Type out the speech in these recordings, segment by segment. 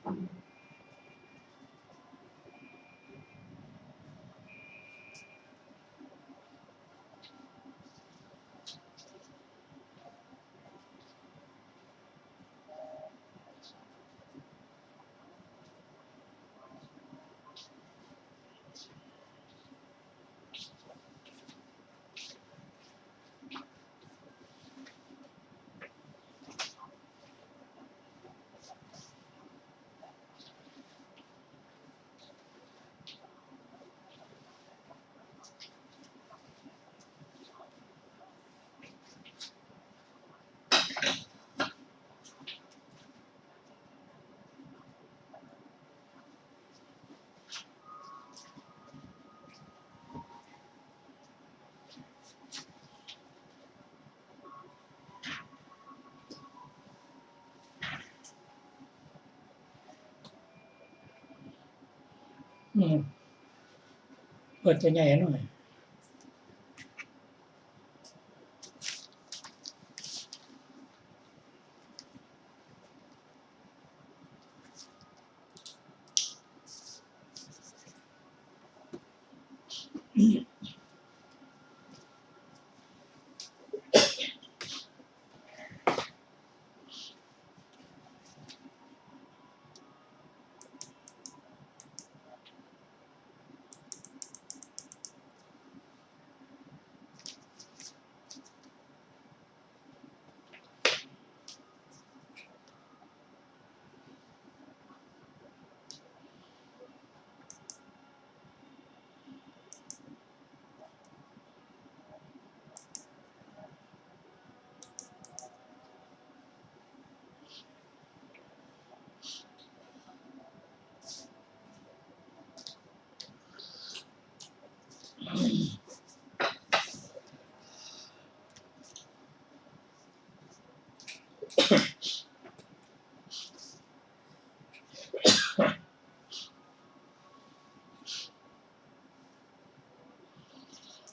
เปิดตัวใหญ่หน่อย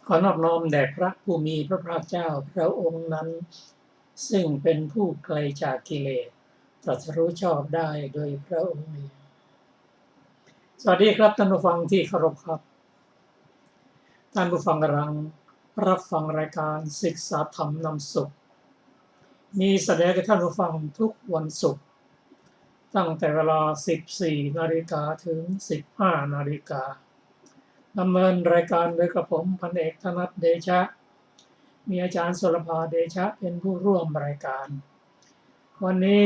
ขอนอบน้อมแด่พระผู้มีพระภาคเจ้าพระองค์นั้นซึ่งเป็นผู้ไกลจากกิเลสตรัสรู้ชอบได้โดยพระองค์เองสวัสดีครับท่านผู้ฟังที่เคารพครับท่านผู้ฟังกำลังรับฟังรายการศึกษาธรรมนำสุขมีแสดงให้ท่านผู้ฟังทุกวันศุกร์ตั้งแต่เวลา 14 นาฬิกาถึง 15 นาฬิกาดำเนินรายการโดยกระผมพันเอกธนัทเดชะมีอาจารย์สุรภาเดชะเป็นผู้ร่วมรายการวันนี้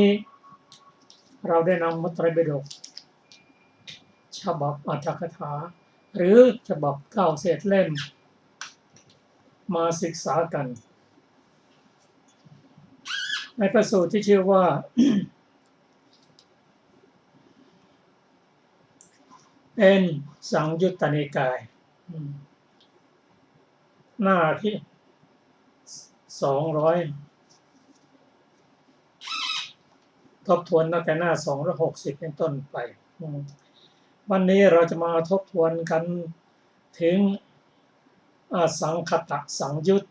เราได้นำมัตตไตรปิฎกฉบับอรรถกถาหรือฉบับ9 เศษเล่มมาศึกษากันในพระสูตรที่ชื่อว่า เป็นสังยุตตนิกายหน้าที่200ทบทวนตั้งแต่หน้า260เป็นต้นไปวันนี้เราจะมาทบทวนกันถึงอสังคตสังยุต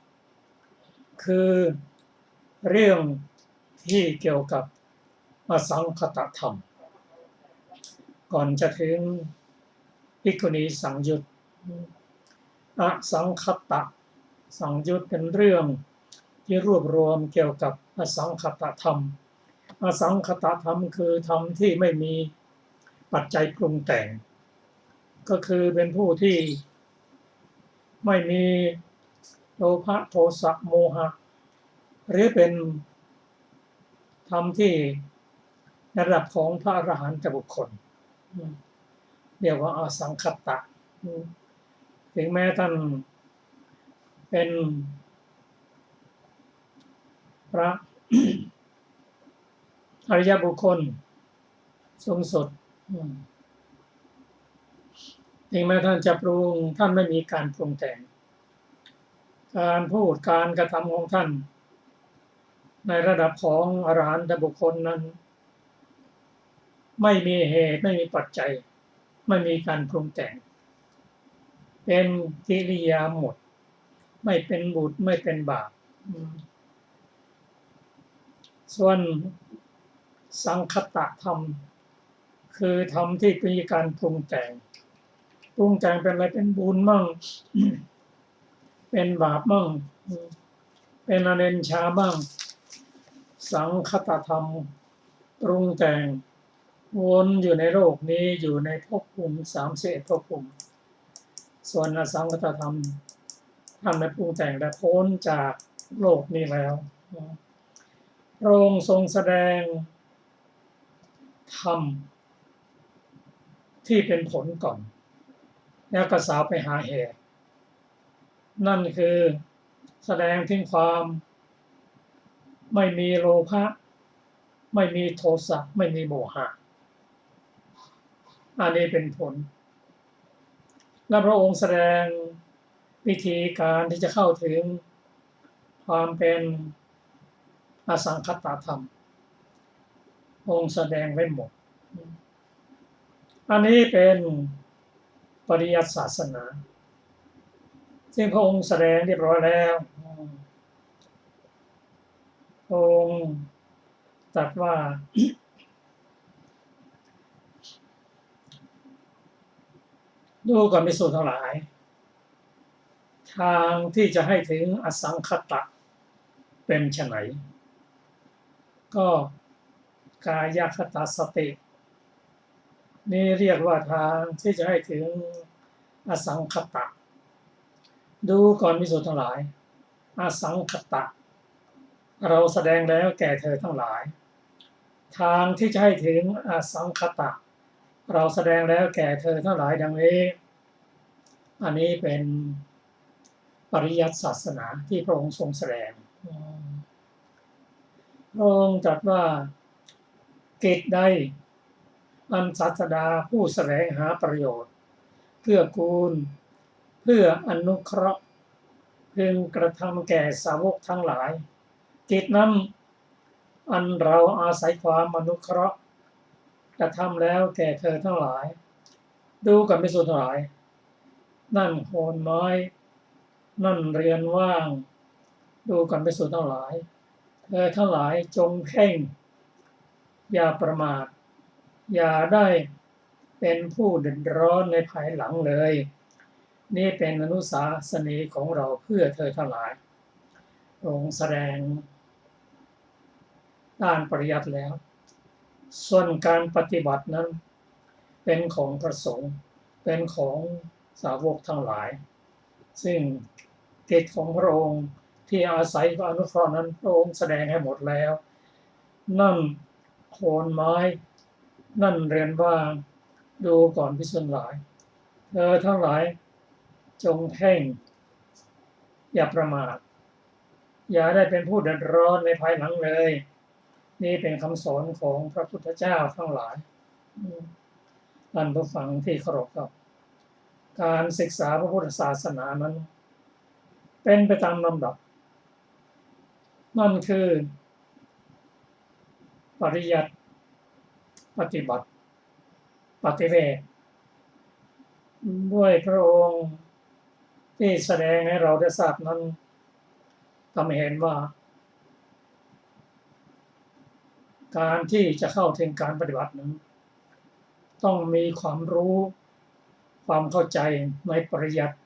คือเรื่องที่เกี่ยวกับอสังคตธรรมก่อนจะถึงภิกขุณีสังยุตอสังคตสังยุตเป็นเรื่องที่รวบรวมเกี่ยวกับอสังคตธรรมอสังคตธรรมคือธรรมที่ไม่มีปัจจัยปรุงแต่งก็คือเป็นผู้ที่ไม่มีโลภะโทสะโมหะหรือเป็นธรรมที่ในระดับของพระอรหันตบุคคลเรียกว่าอสังคตะถึงแม้ท่านเป็นพระ อริยบุคคลสูงสุดถึงแม้ท่านจะปรุงท่านไม่มีการปรุงแต่งการพูดการกระทำของท่านในระดับของอรหันตบุคคลนั้นไม่มีเหตุไม่มีปัจจัยไม่มีการปรุงแต่งเป็นกิริยาหมดไม่เป็นบุญไม่เป็นบาปส่วนสังคตธรรม คือทำที่มีการปรุงแต่งเป็นอะไรเป็นบุญมั่ง เป็นบาปมั่งเป็นอเนนชาบ้างสังคตธรรมปรุงแต่งวนอยู่ในโลกนี้อยู่ในภพภูมิ31ภพภูมิส่วนอสังคตธรรมท่านได้ปรุงแต่งและพ้นจากโลกนี้แล้วพระองค์ทรงแสดงธรรมที่เป็นผลก่อนแล้วก็สาวไปหาเหตุนั่นคือแสดงถึงความไม่มีโลภะไม่มีโทสะไม่มีโมหะอันนี้เป็นผลและพระองค์แสดงวิธีการที่จะเข้าถึงความเป็นอสังคตธรรมองค์แสดงไว้หมดอันนี้เป็นปริยัติศาสนาซึ่งพระองค์แสดงเรียบร้อยแล้วองค์ตรัสว่าดูก่อนภิกษุทั้งหลายทางที่จะให้ถึงอสังคตะเป็นไฉนก็กายคตาสตินี่เรียกว่าทางที่จะให้ถึงอสังคตะดูก่อนภิกษุทั้งหลายอสังคตะเราแสดงแล้วแก่เธอทั้งหลายทางที่จะให้ถึงอสังคตะเราแสดงแล้วแก่เธอทั้งหลายดังนี้อันนี้เป็นปริยัติศาสนาที่พระองค์ทรงแสดงพระองค์ตรัสว่ากิจใดอันศาสดาผู้แสวงหาประโยชน์เพื่อกูลเพื่ออนุเคราะห์พึงกระทำแก่สาวกทั้งหลายกิจนั้นอันเราอาศัยความอนุเคราะห์กระทำแล้วแก่เธอทั้งหลายดูกับภิกษุทั้งหลายนั่นโคนไม้นั่นเรือนว่างดูกันภิกษุทั้งหลายเธอทั้งหลายจงเพ่งอย่าประมาทอย่าได้เป็นผู้เดือดร้อนในภายหลังเลยนี่เป็นอนุสาสนีของเราเพื่อเธอทั้งหลายองค์แสดงด้านปริยัติแล้วส่วนการปฏิบัตินั้นเป็นของพระสงฆ์เป็นของสาวกทั้งหลายซึ่งกิจของพระองค์ที่อาศัยอนุเคราะห์นั้นพระองค์แสดงให้หมดแล้วนั่นโคนไม้นั่นเรือนว่างดูก่อนภิกษุทั้งหลายเธอทั้งหลายจงเพ่งอย่าประมาทอย่าได้เป็นผู้เดือดร้อนในภายหลังเลยนี่เป็นคำสอนของพระพุทธเจ้าทั้งหลายท่านผู้ฟังที่เคารพครับการศึกษาพระพุทธศาสนานั้นเป็นไปตามลำดับนั่นคือปริยัติปฏิบัติปฏิเวทด้วยพระองค์ที่แสดงให้เราได้ทราบนั้นทำให้เห็นว่าการที่จะเข้าถึงการปฏิบัตินั้นต้องมีความรู้ความเข้าใจในปริยัติ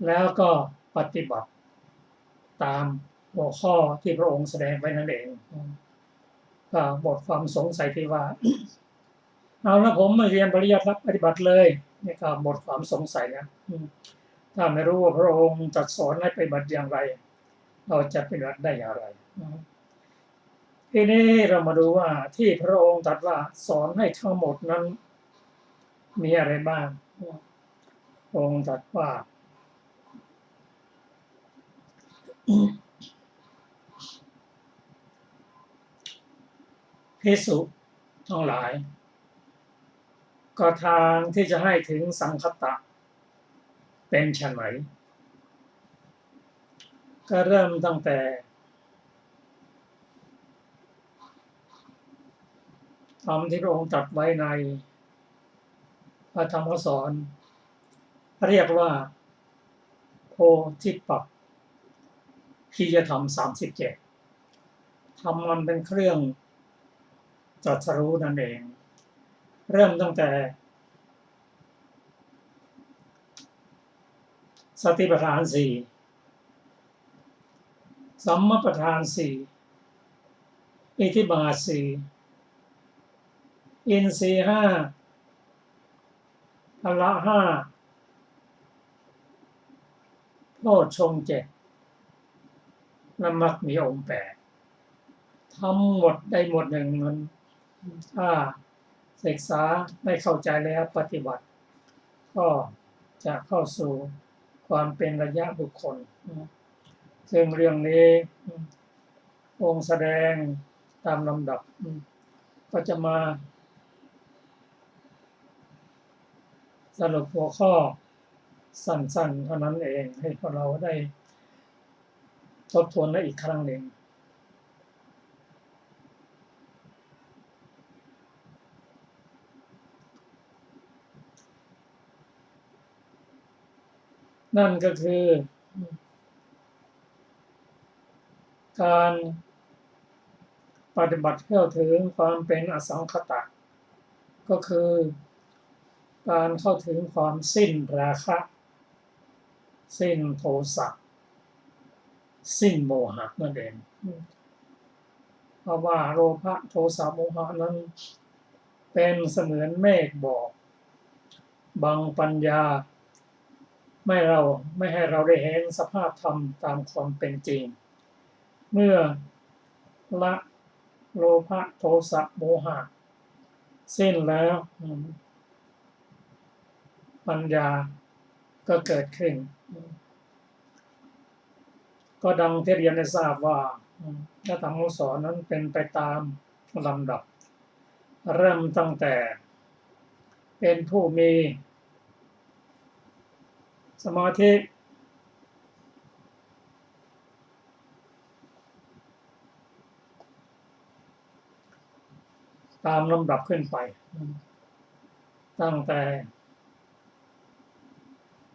แล้วก็ปฏิบัติตามหัวข้อที่พระองค์แสดงไว้นั่นเองก็หมดความสงสัยที่ว่าเอาแล้วผมมาเรียนปริยัติรับปฏิบัติเลยนี่ก็หมดความสงสัยแล้วถ้าไม่รู้ว่าพระองค์จัดสอนให้ปฏิบัติอย่างไรเราจะปฏิบัติได้อย่างไรทีนี้เรามาดูว่าที่พระองค์ตรัสว่าสอนให้ทั้งหมดนั้นมีอะไรบ้างองค์ตรัสว่าภิกษุทั้งหลายก็ทางที่จะให้ถึงสังคตะเป็นไฉนก็เริ่มตั้งแต่ธรรมที่พระองค์ตรัสไว้ในพระธรรมสอนเรียกว่าโพธิปักขิยธรรม37ธรรมมันเป็นเครื่องตรัสรู้นั่นเอง เริ่มตั้งแต่สติปัฏฐานสี่สัมมาปัฏฐานสี่อิทธิบาทสี่อินทรีย์ห้าพละห้าโพชฌงค์เจ็ดและมรรคมีองค์แปดทั้งหมดได้หมดหนึ่งนั้นถ้าศึกษาได้เข้าใจแล้วปฏิบัติก็จะเข้าสู่ความเป็นระยะบุคคลซึ่งเรื่องนี้องค์แสดงตามลำดับก็จะมาสรุปหัวข้อสั้นๆเท่านั้นเองให้พวกเราได้ทบทวนได้อีกครั้งหนึ่งนั่นก็คือการปฏิบัติเข้าถึงความเป็นอสังขตะก็คือการเข้าถึงความสิ้นราคะสิ้นโทสะสิ้นโมหะนั่นเองเพราะว่าโลภะโทสะโมหะนั้นเป็นเสมือนเมฆบอกบังปัญญาไม่ให้เราได้เห็นสภาพธรรมตามความเป็นจริงเมื่อละโลภะโทสะโมหะสิ้นแล้วปัญญาก็เกิดขึ้นก็ดังที่เรียนได้ทราบว่าพระธรรมสอนนั้นเป็นไปตามลำดับเริ่มตั้งแต่เป็นผู้มีสมาธิตามลำดับขึ้นไปตั้งแต่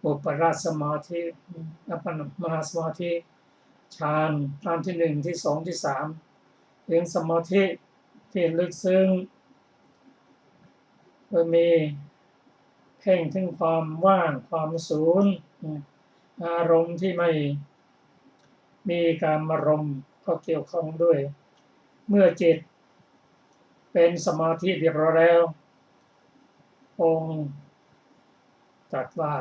อุปราชสมาธิอัปปนามหาสมาธิฌานที่หนึ่งที่สองที่สามถึงสมาธิที่ลึกซึ้งมีเพ่งถึงความว่างความศูนย์อารมณ์ที่ไม่มีการอารมณ์ก็เกี่ยวข้องด้วยเมื่อจิตเป็นสมาธิเรียบร้อยแล้วองค์ตรัสว่า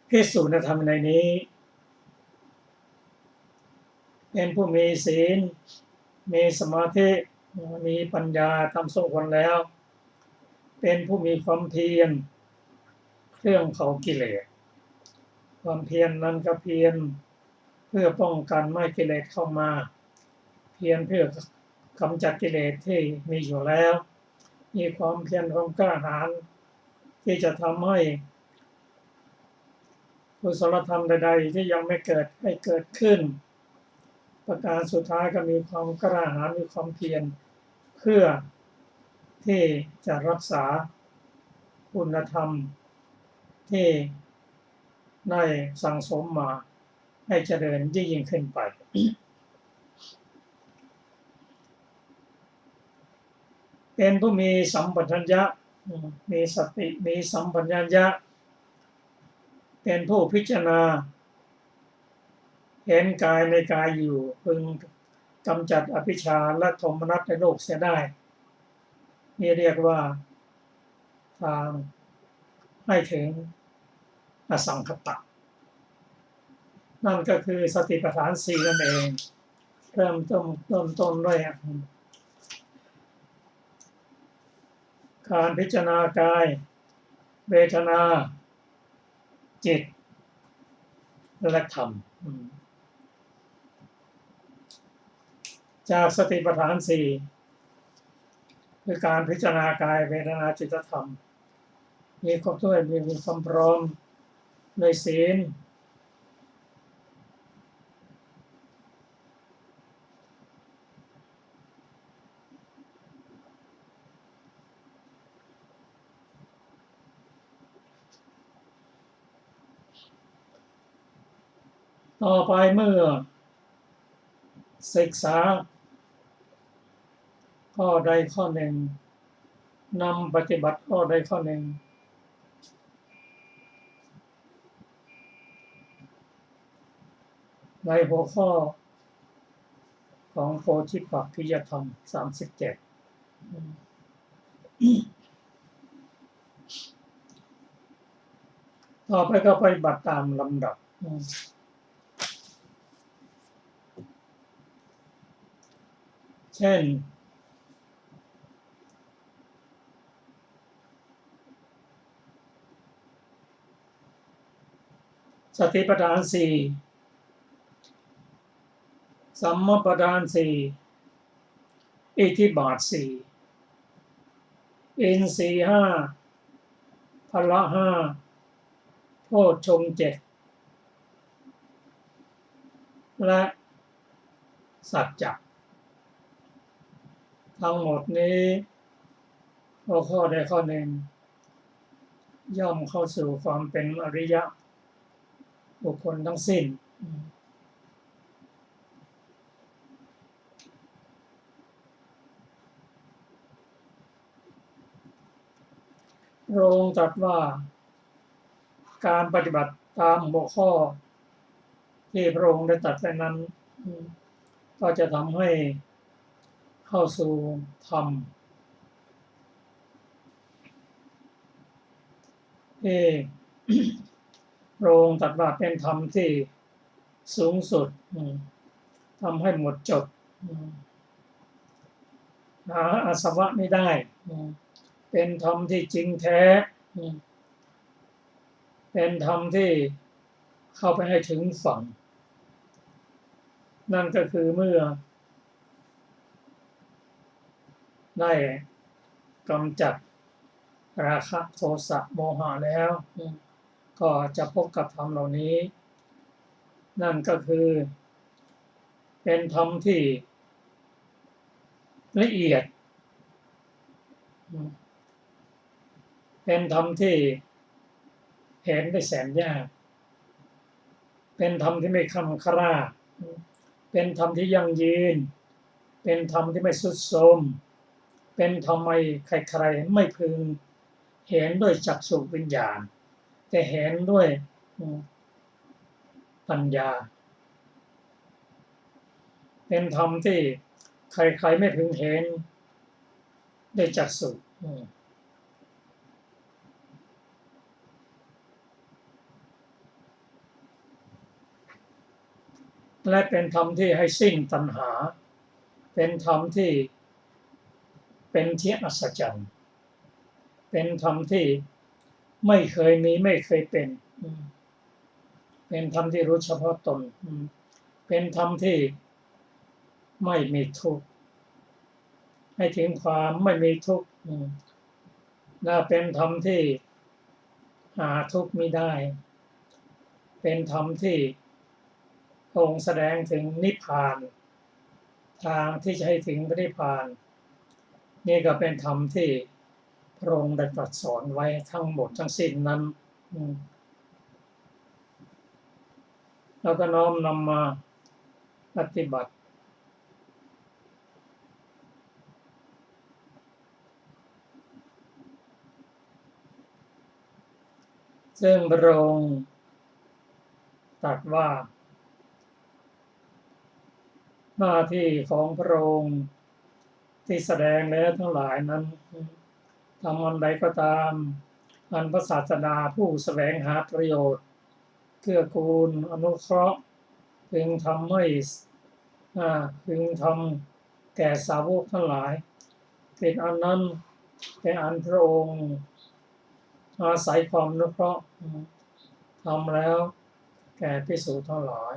ภิกษุในธรรมในนี้เป็นผู้มีศีลมีสมาธิมีปัญญาทำสมควรแล้วเป็นผู้มีความเพียรเครื่องเผากิเลสความเพียรนั้นก็เพียรเพื่อป้องกันไม่ให้กิเลสเข้ามาเพียรเพื่อกำจัดกิเลสที่มีอยู่แล้วมีความเพียรความกล้าหาญที่จะทำให้กุศลธรรมใดๆที่ยังไม่เกิดให้เกิดขึ้นประการสุดท้ายก็มีความกล้าหาญมีความเพียรเพื่อที่จะรักษาคุณธรรมที่ได้สั่งสมมาให้เจริญยิ่งขึ้นไปเป็นผู้มีสัมปชัญญะมีสติมีสัมปชัญญะเป็นผู้พิจารณาเห็นกายในกายอยู่พึงกำจัดอภิชฌาและโทมนัสในโลกเสียได้นี่เรียกว่าทางให้ถึงอสังขตะนั่นก็คือสติปัฏฐานสี่นั่นเองเริ่มต้นด้วยการพิจารณากายเวทนาจิตและธรรมจากสติปัฏฐานสี่คือการพิจารณากายเวทนาจิตธรรมมีครบถ้วนมีความพร้อมในศีลต่อไปเมื่อศึกษาข้อใดข้อหนึ่ง นำปฏิบัติข้อใดข้อหนึ่งในหัวข้อของโพธิปักขิยธรรม37ต่อไปก็ปฏิบัติตามลำดับเช่นสติปัฏฐานสี่สัมมาปัฏฐานสี่อิทธิบาทสี่อินทรีย์ห้าพละห้าโพชฌงค์เจ็ดและสัจจะทั้งหมดนี้หัวข้อใดข้อหนึ่งย่อมเข้าสู่ความเป็นอริยะบุคคลทั้งสิ้นพระองค์ตรัสว่าการปฏิบัติตามหัวข้อที่พระองค์ได้ตรัสไว้นั้นก็จะทำให้เข้าสู่ธรรมที่พระองค์ตรัสว่าเป็นธรรมที่สูงสุดทำให้หมดจดหาอาสวะไม่ได้เป็นธรรมที่จริงแท้เป็นธรรมที่เข้าไปให้ถึงฝั่งนั่นก็คือเมื่อได้กำจัดราคะโทสะโมหะแล้วก็จะพบกับธรรมเหล่านี้นั่นก็คือเป็นธรรมที่ละเอียดเป็นธรรมที่เห็นได้แสนยากเป็นธรรมที่ไม่คำคร่าเป็นธรรมที่ยั่งยืนเป็นธรรมที่ไม่ทรุดโทรมเป็นธรรมใครๆไม่พึงเห็นด้วยจักษุวิญญาณแต่เห็นด้วยปัญญาเป็นธรรมที่ใครๆไม่พึงเห็นด้วยจักษุและเป็นธรรมที่ให้สิ้นตัณหาเป็นธรรมที่เป็นที่อัศจรรย์เป็นธรรมที่ไม่เคยมีไม่เคยเป็นเป็นธรรมที่รู้เฉพาะตนเป็นธรรมที่ไม่มีทุกข์ให้ถึงความไม่มีทุกข์และเป็นธรรมที่หาทุกข์ไม่ได้เป็นธรรมที่ทรงแสดงถึงนิพพานทางที่จะให้ถึงพระนิพพานนี่ก็เป็นธรรมที่พระองค์ได้ตรัสสอนไว้ทั้งหมดทั้งสิ้นนั้นแล้วก็น้อมนำมาปฏิบัติซึ่งพระองค์ตรัสว่าหน้าที่ของพระองค์ที่แสดงแล้วทั้งหลายนั้นทำอันใดก็ตามอันพระศาสดาผู้แสวงหาประโยชน์เกื้อกูลอนุเคราะห์พึงทำให้พึงทำแก่สาวกทั้งหลายเป็นอันนั้นเป็นอันพระองค์อาศัยความอนุเคราะห์ทำแล้วแก่ภิกษุทั้งหลาย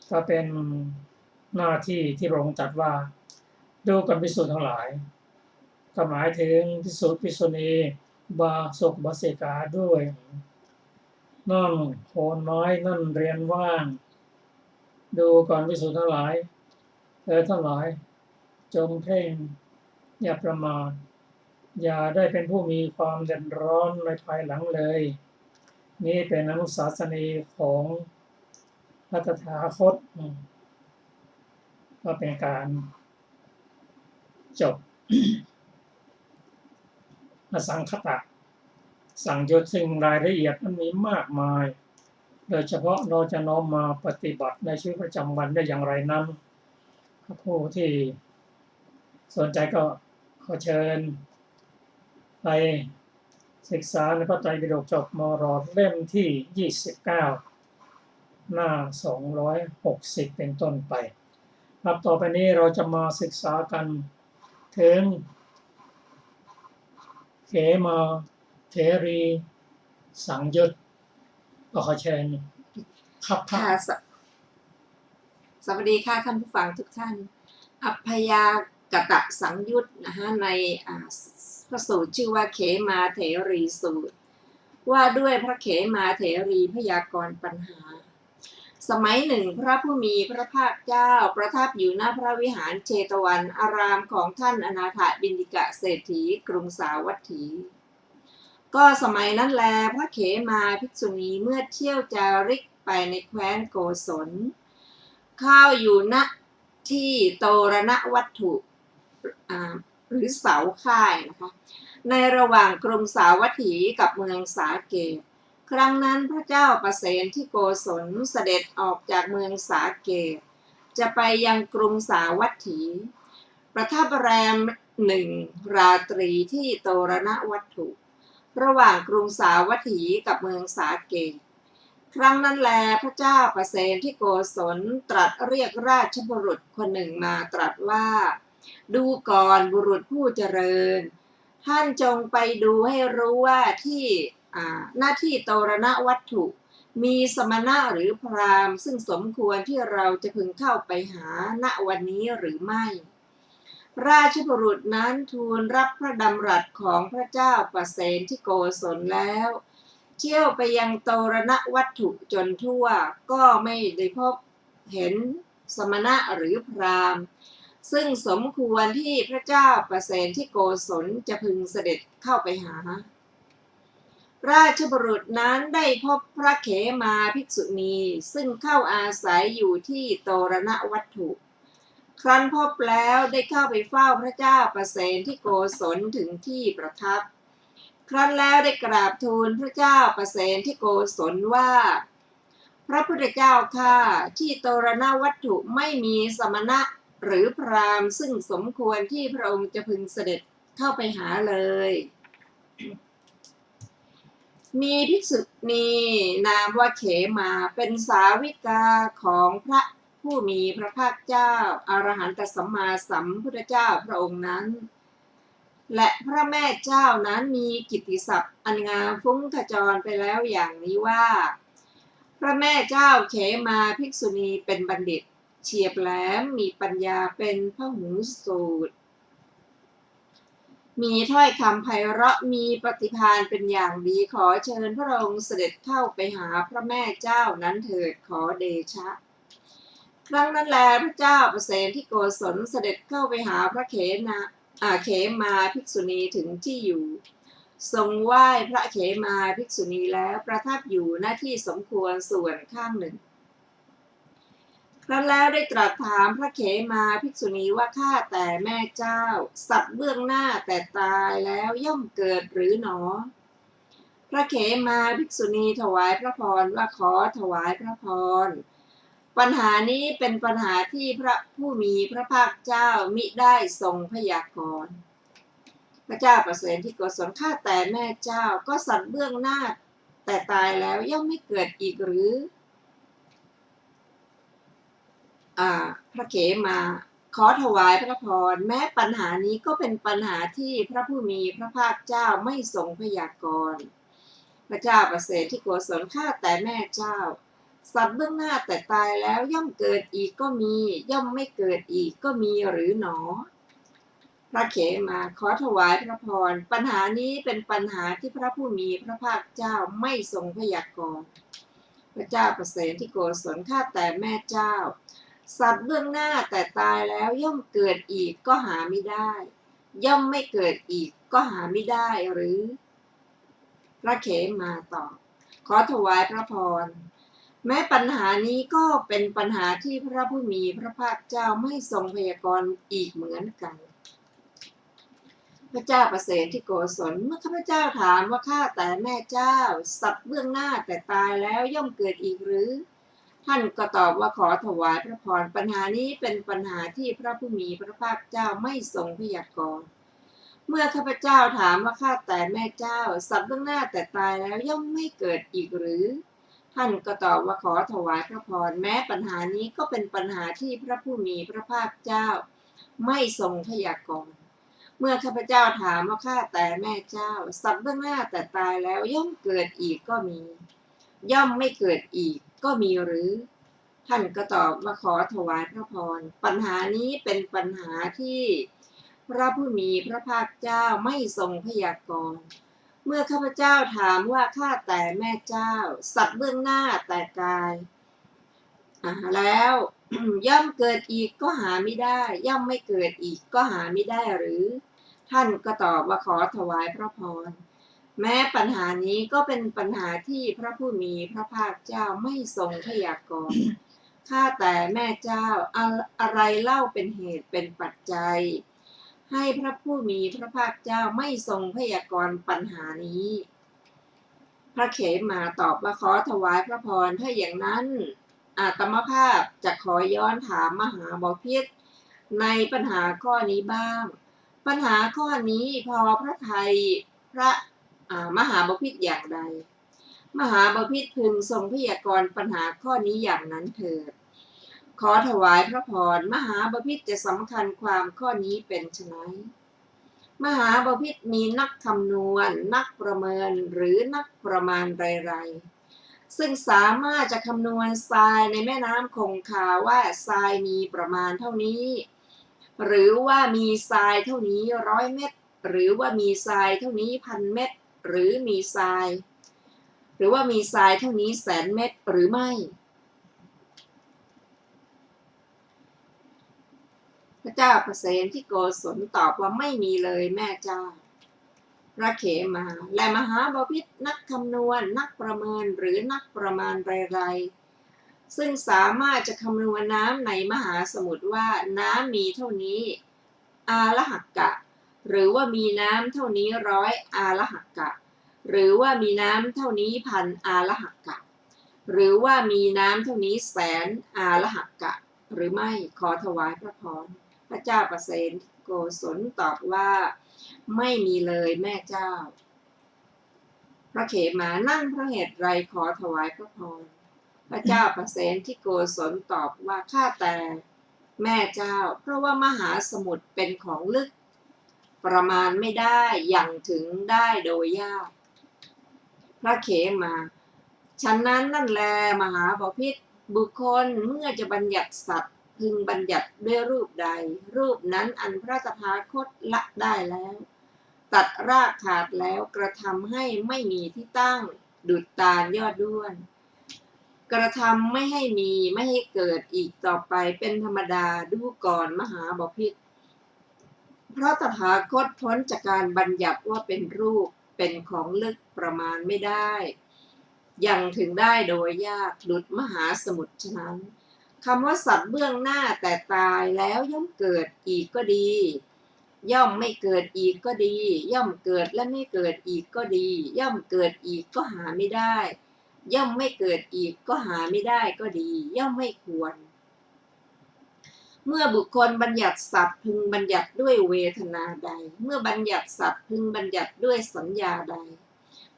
ก็เป็นหน้าที่ที่พระองค์ตรัสว่าดูก่อนภิกษุทั้งหลายก็หมายถึงภิกษุภิกษุณีบาศกบาสิกาด้วยนั่นโคนน้อยนั่นเรียนว่างดูก่อนภิกษุทั้งหลายทั้งหลายจงเพ่งอย่าประมาทอย่าได้เป็นผู้มีความเดือดร้อนในภายหลังเลยนี่เป็นอนุสาสนีของพระตถาคตก็เป็นการ จบ อสังคตะสังโยชน์ซึ่งรายละเอียดมันมีมากมาย โดยเฉพาะเราจะน้อมมาปฏิบัติในชีวิตประจำวันได้อย่างไรนั้นผู้ที่สนใจก็ขอเชิญไปศึกษาในพระไตรปิฎกจบมร.เล่มที่29หน้า260เป็นต้นไปครับต่อไปนี้เราจะมาศึกษากันถึงเขมาเถรีสังยุตก็ขอเชิญครับค่ะสวัสดีค่ะท่านผู้ฟังทุกท่านอัพพยากตสังยุตนะคะในพระสูตรชื่อว่าเขมาเถรีสูตรว่าด้วยพระเขมาเถรีพยากรณ์ปัญหาสมัยหนึ่งพระผู้มีพระภาคเจ้าประทับอยู่ณพระวิหารเชตวันอารามของท่านอนาถบิณฑิกะเศรษฐีกรุงสาวัตถีก็สมัยนั้นแลพระเขมาภิกษุณีเมื่อเที่ยวจาริกไปในแคว้นโกศลข้าวอยู่ณที่โตรณวัตถุหรือเสาค่ายนะคะในระหว่างกรุงสาวัตถีกับเมืองสาเกตครั้งนั้นพระเจ้าประเสนที่โกศลเสด็จออกจากเมืองสาเกตจะไปยังกรุงสาวัตถีประทับแรม1 ราตรีที่โตรณวัตถุระหว่างกรุงสาวัตถีกับเมืองสาเกตครั้งนั้นแลพระเจ้าประเสนที่โกศลตรัสเรียกราชบุรุษคนหนึ่งมาตรัสว่าดูก่อนบุรุษผู้เจริญท่านจงไปดูให้รู้ว่าที่หน้าที่โตรณวัตถุมีสมณะหรือพราหมณ์ซึ่งสมควรที่เราจะพึงเข้าไปหาณวันนี้หรือไม่ราชบุรุษนั้นทูลรับพระดำรัสของพระเจ้าประเสนที่โกศลแล้วเที่ยวไปยังโตรณวัตถุจนทั่วก็ไม่ได้พบเห็นสมณะหรือพราหมณ์ซึ่งสมควรที่พระเจ้าประเสนที่โกศลจะพึงเสด็จเข้าไปหาราชบุรุษนั้นได้พบพระเขมาภิกษุณีซึ่งเข้าอาศัยอยู่ที่โตรณวัตถุครั้นพบแล้วได้เข้าไปเฝ้าพระเจ้าประเสนที่โกศลถึงที่ประทับครั้นแล้วได้กราบทูลพระเจ้าประเสนที่โกศลว่าพระพุทธเจ้าข้าที่โตรณวัตถุไม่มีสมณะหรือพราหมณ์ซึ่งสมควรที่พระองค์จะพึงเสด็จเข้าไปหาเลยมีภิกษุณีนามว่าเขมาเป็นสาวิกาของพระผู้มีพระภาคเจ้าอรหันตสัมมาสัมพุทธเจ้าพระองค์นั้นและพระแม่เจ้านั้นมีกิตติศัพท์อันงามฟุ้งขจรไปแล้วอย่างนี้ว่าพระแม่เจ้าเขมาภิกษุณีเป็นบัณฑิตเฉียบแหลมมีปัญญาเป็นพหูสูตรมีถ้อยคำไพเราะมีปฏิภาณเป็นอย่างดีขอเชิญพระองค์เสด็จเข้าไปหาพระแม่เจ้านั้นเถิดขอเดชะครั้งนั้นแลพระเจ้าประเสนที่โกศลเสด็จเข้าไปหาพระเขมาภิกษุณีถึงที่อยู่ทรงไหว้พระเขมาภิกษุณีแล้วประทับอยู่หน้าที่สมควรส่วนข้างหนึ่งครั้นแล้วได้ตรัสถามพระเขมาภิกษุณีว่าข้าแต่แม่เจ้าสัตว์เบื้องหน้าแต่ตายแล้วย่อมเกิดหรือหนอพระเขมาภิกษุณีถวายพระพรว่าขอถวายพระพรปัญหานี้เป็นปัญหาที่พระผู้มีพระภาคเจ้ามิได้ทรงพยากรณ์พระเจ้าประเสนที่โกศลข้าแต่แม่เจ้าก็สัตว์เบื้องหน้าแต่ตายแล้วย่อมไม่เกิดอีกหรือพระเขมาขอถวายพระพรแม้ปัญหานี้ก็เป็นปัญหาที่พระผู้มีพระภาคเจ้าไม่ทรงพยากรณ์พระเจ้าประเสนที่โกศลข้าแต่แม่เจ้าสัตว์เบื้องหน้าแต่ตายแล้วย่อมเกิดอีกก็มีย่อมไม่เกิดอีกก็มีหรือหนอพระเขมาขอถวายพระพรปัญหานี้เป็นปัญหาที่พระผู้มีพระภาคเจ้าไม่ทรงพยากรณ์พระเจ้าประเสนที่โกศลข้าแต่แม่เจ้าสัตว์เบื้องหน้าแต่ตายแล้วย่อมเกิดอีกก็หาไม่ได้ย่อมไม่เกิดอีกก็หาไม่ได้หรือพระเขมาตอบขอถวายพระพรแม้ปัญหานี้ก็เป็นปัญหาที่พระผู้มีพระภาคเจ้าไม่ทรงพยากรณ์อีกเหมือนกัน พระเจ้าประเสริฐที่โกศลเมื่อข้าพเจ้าถามว่าข้าแต่แม่เจ้าสัตว์เบื้องหน้าแต่ตายแล้วย่อมเกิดอีกหรือท่านก็ตอบว่าขอถวายพระพรปัญหานี้เป็นปัญหาที่พระผู้มีพระภาคเจ้าไม่ทรงพยากรณ์เมื่อข้าพเจ้าถามว่าข้าแต่แม่เจ้าสัตว์เบื้องหน้าแต่ตายแล้วย่อมไม่เกิดอีกหรือท่านก็ตอบว่าขอถวายพระพรแม้ปัญหานี้ก็เป็นปัญหาที่พระผู้มีพระภาคเจ้าไม่ทรงพยากรณ์เมื่อข้าพเจ้าถามว่าข้าแต่แม่เจ้าสัตว์เบื้องหน้าแต่ตายแล้วย่อมเกิดอีกก็มีย่อมไม่เกิดอีกก็มีหรือท่านก็ตอบว่าขอถวายพระพรปัญหานี้เป็นปัญหาที่พระผู้มีพระภาคเจ้าไม่ทรงพยากรณ์เมื่อข้าพเจ้าถามว่าข้าแต่แม่เจ้าสัตว์เบื้องหน้าแต่กายแล้ว ย่อมเกิดอีกก็หาไม่ได้ย่อมไม่เกิดอีกก็หาไม่ได้หรือท่านก็ตอบว่าขอถวายพระพรแม้ปัญหานี้ก็เป็นปัญหาที่พระผู้มีพระภาคเจ้าไม่ทรงพยากรณ์ข้าแต่แม่เจ้าอะไรเล่าเป็นเหตุเป็นปัจจัยให้พระผู้มีพระภาคเจ้าไม่ทรงพยากรณ์ปัญหานี้พระเขมาตอบว่าขอถวายพระพรถ้าอย่างนั้นอาตมภาพจะขอย้อนถามมหาบพิตรในปัญหาข้อนี้บ้างปัญหาข้อนี้พอพระทัยพระมหาบพิตรอย่างใดมหาบพิตรพึงทรงพยากรณ์ปัญหาข้อนี้อย่างนั้นเถิดขอถวายพระพรมหาบพิตรจะสำคัญความข้อนี้เป็นไฉนมหาบพิตรมีนักคำนวณนักประเมินหรือนักประมาณไรๆซึ่งสามารถจะคำนวณทรายในแม่น้ำคงคาว่าทรายมีประมาณเท่านี้หรือว่ามีทรายเท่านี้100 เม็ดหรือว่ามีทรายเท่านี้1,000 เม็ดหรือว่ามีทรายเท่านี้100,000 เม็ดหรือไม่พระเจ้าประเสนที่โกศลตอบว่าไม่มีเลยแม่เจ้าพระเขมาและมหาบพิตรนักคำนวณนักประเมินหรือนักประมาณไรๆซึ่งสามารถจะคำนวณน้ำในมหาสมุทรว่าน้ำมีเท่านี้อาละหักกะหรือว่ามีน้ำเท่านี้100 อาละหักกะหรือว่ามีน้ำเท่านี้1,000 อาละหักกะหรือว่ามีน้ำเท่านี้100,000 อาละหักกะหรือไม่ขอถวายพระพรพระเจ้าประเสนโกศลตอบว่าไม่มีเลยแม่เจ้าพระเขมานั่นเพราะเหตุไรขอถวายพระพรพระเจ้าประเสนที่โกศลตอบว่าข้าแต่แม่เจ้าเพราะว่ามหาสมุทรเป็นของลึกประมาณไม่ได้อย่างถึงได้โดยยากพระเขมาฉะนั้นนั่นแลมหาบพิตรบุคคลเมื่อจะบัญญัติสัตว์พึงบัญญัติด้วยรูปใดรูปนั้นอันพระตถาคตละได้แล้วตัดรากขาดแล้วกระทำให้ไม่มีที่ตั้งดุจตาลยอดด้วนกระทำไม่ให้มีไม่ให้เกิดอีกต่อไปเป็นธรรมดาดูก่อนมหาบพิตรพระตถาคตพ้นจากการบัญญัติว่าเป็นรูปเป็นของลึกประมาณไม่ได้ยังถึงได้โดยยากดุจมหาสมุทรฉะนั้นคำว่าสัตว์เบื้องหน้าแต่ตายแล้วย่อมเกิดอีกก็ดีย่อมไม่เกิดอีกก็ดีย่อมเกิดและไม่เกิดอีกก็ดีย่อมเกิดอีกก็หาไม่ได้ย่อมไม่เกิดอีกก็หาไม่ได้ก็ดีย่อมไม่ควรเมื่อบุคคลบัญญัติสัตว์พึงบัญญัติด้วยเวทนาใดเมื่อบัญญัติสัตว์พึงบัญญัติด้วยสัญญาใด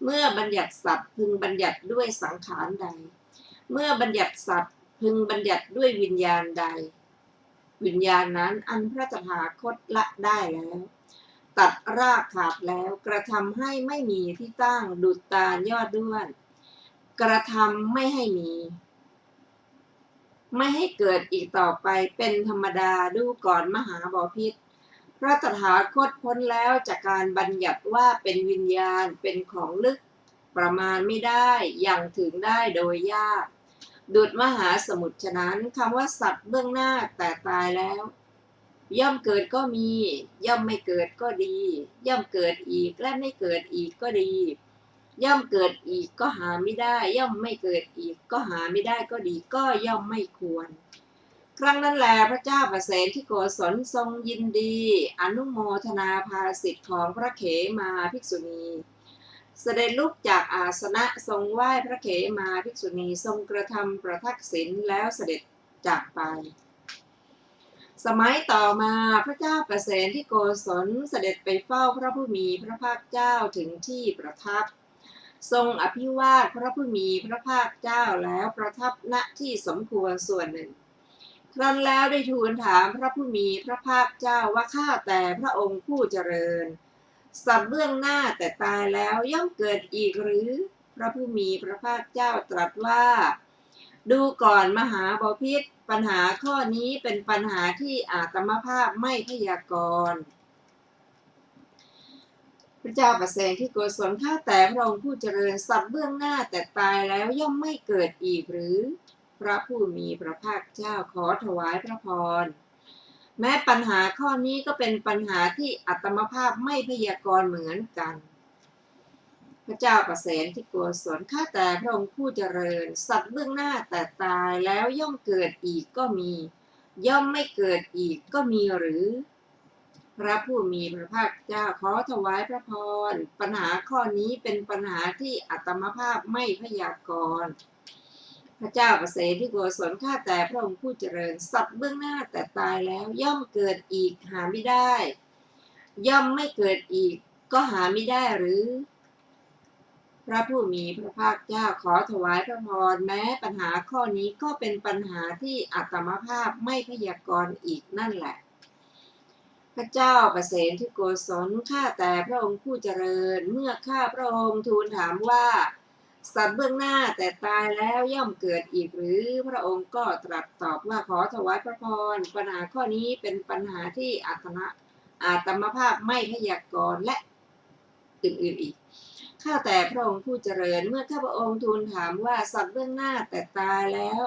เมื่อบัญญัติสัตว์พึงบัญญัติด้วยสังขารใดเมื่อบัญญัติสัตว์พึงบัญญัติด้วยวิญญาณใดวิญญาณนั้นอันพระตถาคตละได้แล้วตัดรากขาดแล้วกระทำให้ไม่มีที่ตั้งดุจตาลยอดด้วนกระทำไม่ให้มีไม่ให้เกิดอีกต่อไปเป็นธรรมดาดูก่อนมหาบพิตรพระตถาคตพ้นแล้วจากการบัญญัติว่าเป็นวิญญาณเป็นของลึกประมาณไม่ได้อย่างถึงได้โดยยากดุจมหาสมุทรฉะนั้นคำว่าสัตว์เบื้องหน้าแต่ตายแล้วย่อมเกิดก็มีย่อมไม่เกิดก็ดีย่อมเกิดอีกและไม่เกิดอีกก็ดีย่อมเกิดอีกก็หาไม่ได้ย่อมไม่เกิดอีกก็หาไม่ได้ก็ดีก็ย่อมไม่ควร ครั้งนั้นแลพระเจ้าประเสนที่โกศลทรงยินดีอนุโมทนาภาสิทธิ์ของพระเขมาภิกษุณีเสด็จลุกจากอาสนะทรงไหว้พระเขมาภิกษุณีทรงกระทำประทักษิณแล้วเสด็จจากไปสมัยต่อมาพระเจ้าประเสนที่โกศลเสด็จไปเฝ้าพระผู้มีพระภาคเจ้าถึงที่ประทับทรงอภิวาทพระผู้มีพระภาคเจ้าแล้วประทับณที่สมควรส่วนหนึ่งครั้นแล้วได้ทูลถามพระผู้มีพระภาคเจ้าว่าข้าแต่พระองค์ผู้เจริญสัตว์เบื้องหน้าแต่ตายแล้วย่อมเกิดอีกหรือพระผู้มีพระภาคเจ้าตรัสว่าดูก่อนมหาบพิตรปัญหาข้อนี้เป็นปัญหาที่อาตมภาพไม่พยากรณ์พระเจ้าประเสนที่โกศลข้าแต่พระองค์ผู้เจริญสัตว์เบื้องหน้าแต่ตายแล้วย่อมไม่เกิดอีกหรือพระผู้มีพระภาคเจ้าขอถวายพระพรแม้ปัญหาข้อนี้ก็เป็นปัญหาที่อาตมภาพไม่พยากรณ์เหมือนกันพระเจ้าประเสนที่โกศลข้าแต่พระองค์ผู้เจริญสัตว์เบื้องหน้าแต่ตายแล้วย่อมเกิดอีกก็มีย่อมไม่เกิดอีกก็มีหรือพระผู้มีพระภาคเจ้าขอถวายพระพรปัญหาข้อนี้เป็นปัญหาที่อาตมภาพไม่พยากรณ์พระเจ้าประเสนที่โกศลข้าแต่พระองค์ผู้เจริญสัตว์เบื้องหน้าแต่ตายแล้วย่อมเกิดอีกหาไม่ได้ย่อมไม่เกิดอีกก็หาไม่ได้หรือพระผู้มีพระภาคเจ้าขอถวายพระพรแม้ปัญหาข้อนี้ก็เป็นปัญหาที่อาตมภาพไม่พยากรณ์อีกนั่นแหละพระเจ้าประเสนที่โกศลข้าแต่พระองค์ผู้เจริญเมื่อข้าพระองค์ทูลถามว่าสัตว์เบื้องหน้าแต่ตายแล้วย่อมเกิดอีกหรือพระองค์ก็ตรัสตอบว่าขอถวายพระพรปัญหาข้อนี้เป็นปัญหาที่อาตมภาพไม่พยากรณ์และอื่นๆอีกข้าแต่พระองค์ผู้เจริญเมื่อข้าพระองค์ทูลถามว่าสัตว์เบื้องหน้าแต่ตายแล้ว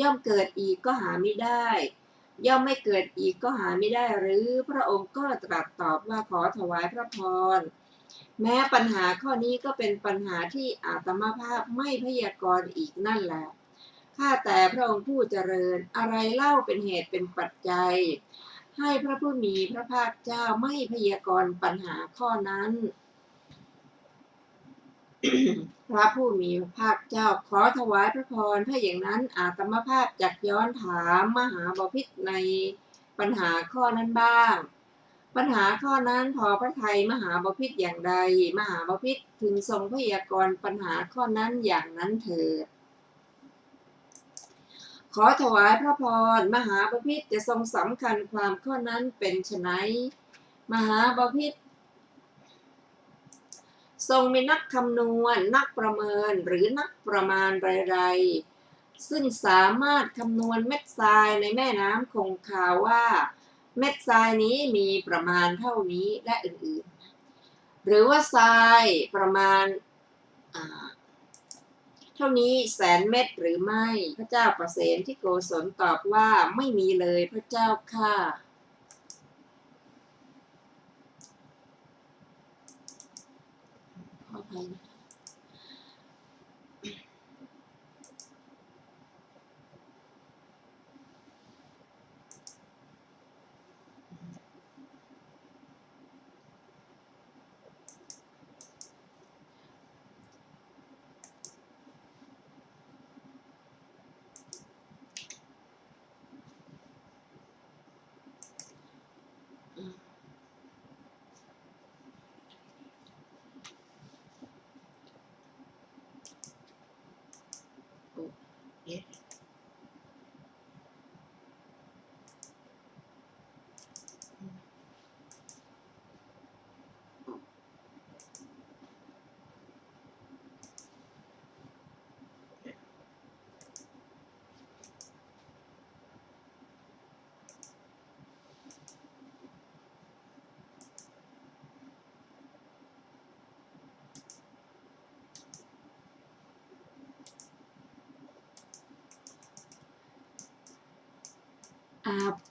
ย่อมเกิดอีกก็หาไม่ได้ย่อมไม่เกิดอีกก็หาไม่ได้หรือพระองค์ก็ตรัสตอบว่าขอถวายพระพรแม้ปัญหาข้อนี้ก็เป็นปัญหาที่อาตมภาพไม่พยากรณ์อีกนั่นแหละข้าแต่พระองค์ผู้เจริญอะไรเล่าเป็นเหตุเป็นปัจจัยให้พระผู้มีพระภาคเจ้าไม่พยากรณ์ปัญหาข้อนั้น พระผู้มีพระภาคเจ้าขอถวายพระพรถ้าอย่างนั้นอาตมภาพจักย้อนถามมหาบพิตรในปัญหาข้อนั้นบ้างปัญหาข้อนั้นพอพระทัยมหาบพิตรอย่างใดมหาบพิตรถึงทรงพยากรณ์ปัญหาข้อนั้นอย่างนั้นเถิดขอถวายพระพรมหาบพิตรจะทรงสำคัญความข้อนั้นเป็นไฉนมหาบพิตรทรงมีนักคำนวณนักประเมินหรือนักประมาณไรๆซึ่งสามารถคำนวณเม็ดทรายในแม่น้ำคงคาว่าเม็ดทรายนี้มีประมาณเท่านี้และอื่นๆหรือว่าทรายประมาณเท่านี้แสนเม็ดหรือไม่พระเจ้าประเสนที่โกศลตอบว่าไม่มีเลยพระเจ้าค่ะขออภัยนะ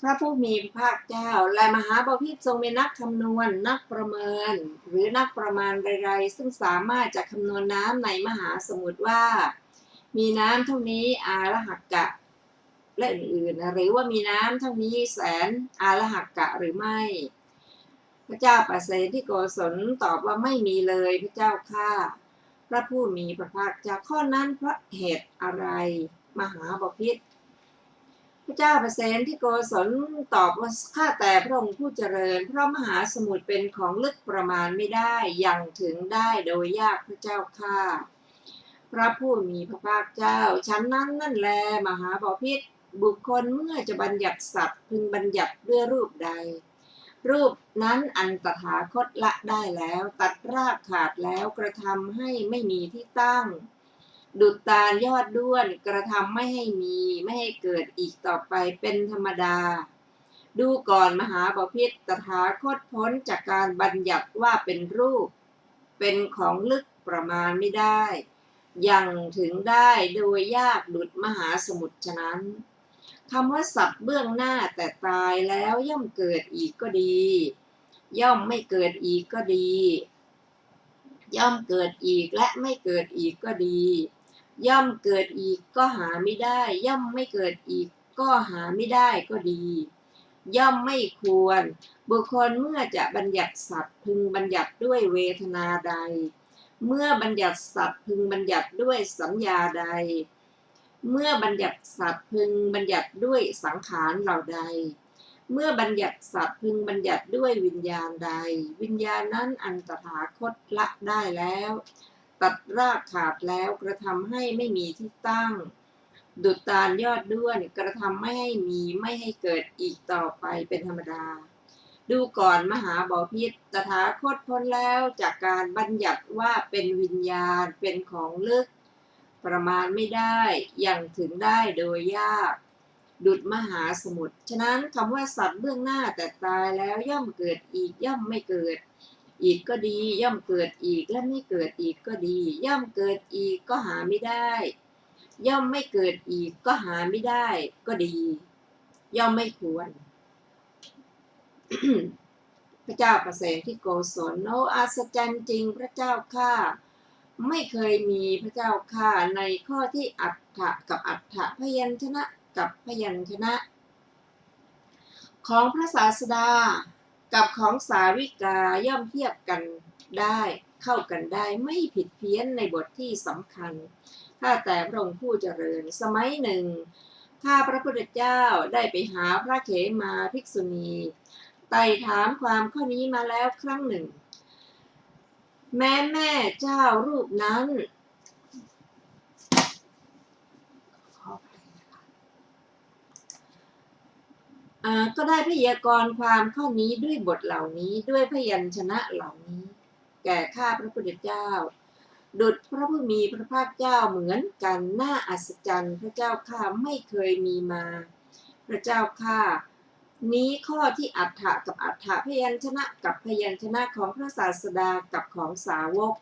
พระผู้มีพระภาคเจ้าและมหาบพิตรทรงเป็นนักคำนวณนักประเมินหรือนักประมาณไรๆซึ่งสามารถจะคำนวณน้ำในมหาสมุทรว่ามีน้ำเท่านี้อาระหักกะ และอื่นๆหรือว่ามีน้ำทั้งนี้แสนอาลหักกะหรือไม่พระเจ้าปเสนที่โกศลตอบว่าไม่มีเลยพระเจ้าข้าพระผู้มีพระภาคเจ้าข้อนั้นเพราะเหตุอะไรมหาบพิตรพระเจ้าปเสนที่โกศลตอบว่าข้าแต่พระองค์ผู้เจริญเพราะมหาสมุทรเป็นของลึกประมาณไม่ได้ยังถึงได้โดยยากพระเจ้าข้าพระผู้มีพระภาคเจ้าฉันนั้นนั่นแลมหาบพิตรบุคคลเมื่อจะบัญญัติสัตว์พึงบัญญัติด้วยรูปใดรูปนั้นอันตถาคตละได้แล้วตัดรากขาดแล้วกระทำให้ไม่มีที่ตั้งดุจตาลยอดด้วนกระทำไม่ให้มีไม่ให้เกิดอีกต่อไปเป็นธรรมดาดูก่อนมหาบพิตรตถาคตพ้นจากการบัญญัติว่าเป็นรูปเป็นของลึกประมาณไม่ได้ยังถึงได้โดยยากดุจมหาสมุทรฉะนั้นคำว่าสัตว์เบื้องหน้าแต่ตายแล้วย่อมเกิดอีกก็ดีย่อมไม่เกิดอีกก็ดีย่อมเกิดอีกและไม่เกิดอีกก็ดีย่อมเกิดอีกก็หาไม่ได้ย่อมไม่เกิดอีกก็หาไม่ได้ก็ดีย่อมไม่ควรบุคคลเมื่อจะบัญญัติสัตว์พึงบัญญัติด้วยเวทนาใดเมื่อบัญญัติสัตว์พึงบัญญัติด้วยสัญญาใดเมื่อบัญญัติสัตว์พึงบัญญัติด้วยสังขารเหล่าใดเมื่อบัญญัติสัตว์พึงบัญญัติด้วยวิญญาณใดวิญญาณนั้นอันตถาคตละได้แล้วตัดรากขาดแล้วกระทำให้ไม่มีที่ตั้งดุจตาลยอดด้วนกระทำไม่ให้มีไม่ให้เกิดอีกต่อไปเป็นธรรมดาดูก่อนมหาบพิตรตถาคตพ้นแล้วจากการบัญญัติว่าเป็นวิญญาณเป็นของลึกประมาณไม่ได้ยังถึงได้โดยยากดุจมหาสมุทรฉะนั้นคำว่าสัตว์เบื้องหน้าแต่ตายแล้วย่อมเกิดอีกย่อมไม่เกิดอีกก็ดีย่อมเกิดอีกและไม่เกิดอีกก็ดีย่อมเกิดอีกก็หาไม่ได้ย่อมไม่เกิดอีกก็หาไม่ได้ก็ดีย่อมไม่ควร พระเจ้าประเสนที่โกศลโอ้อัศจรรย์จริงพระเจ้าข้าไม่เคยมีพระเจ้าข้าในข้อที่อัฏฐะกับอัฏฐะพยัญชนะกับพยัญชนะของพระศาสดากับของสาวิกาย่อมเทียบกันได้เข้ากันได้ไม่ผิดเพี้ยนในบทที่สำคัญข้าแต่พระองค์ผู้เจริญสมัยหนึ่งข้าพระพุทธเจ้าได้ไปหาพระเขมาภิกษุณีไต่ถามความข้อนี้มาแล้วครั้งหนึ่งแม่เจ้ารูปนั้นก็ได้พยากรณ์ความข้อนี้ด้วยบทเหล่านี้ด้วยพยัญชนะเหล่านี้แก่ข้าพระพุทธเจ้าดุจพระผู้มีพระภาคเจ้าเหมือนกันน่าอัศจรรย์พระเจ้าข้าไม่เคยมีมาพระเจ้าข้านี้ข้อที่อัฏฐะกับอัฏฐะพยัญชนะกับพยัญชนะของพระศาสดากับของสาวก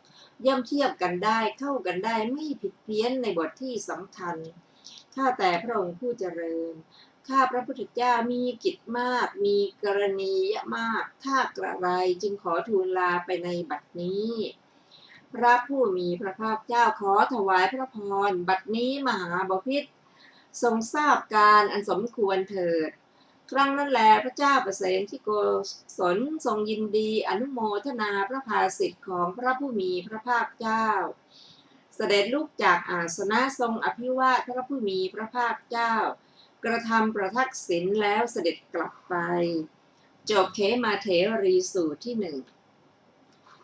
ย่อมเทียบกันได้เข้ากันได้ไม่ผิดเพี้ยนในบทที่สำคัญข้าแต่พระองค์ผู้เจริญข้าพระพุทธเจ้ามีกิจมากมีกรณีมากถ้ากระไรจึงขอทูลลาไปในบัดนี้พระผู้มีพระภาคเจ้าขอถวายพระพรบัดนี้มหาบพิตรทรงทราบการอันสมควรเถิดครั้งนั้นแลพระเจ้าประเสนที่โกศลทรงยินดีอนุโมทนาพระภาสิทธิ์ของพระผู้มีพระภาคเจ้าเสด็จลุกจากอาสนะทรงอภิวาทพระผู้มีพระภาคเจ้ากระทำประทักษิณแล้วเสด็จกลับไปจบเขมาเถรีสูตรที่หนึ่ง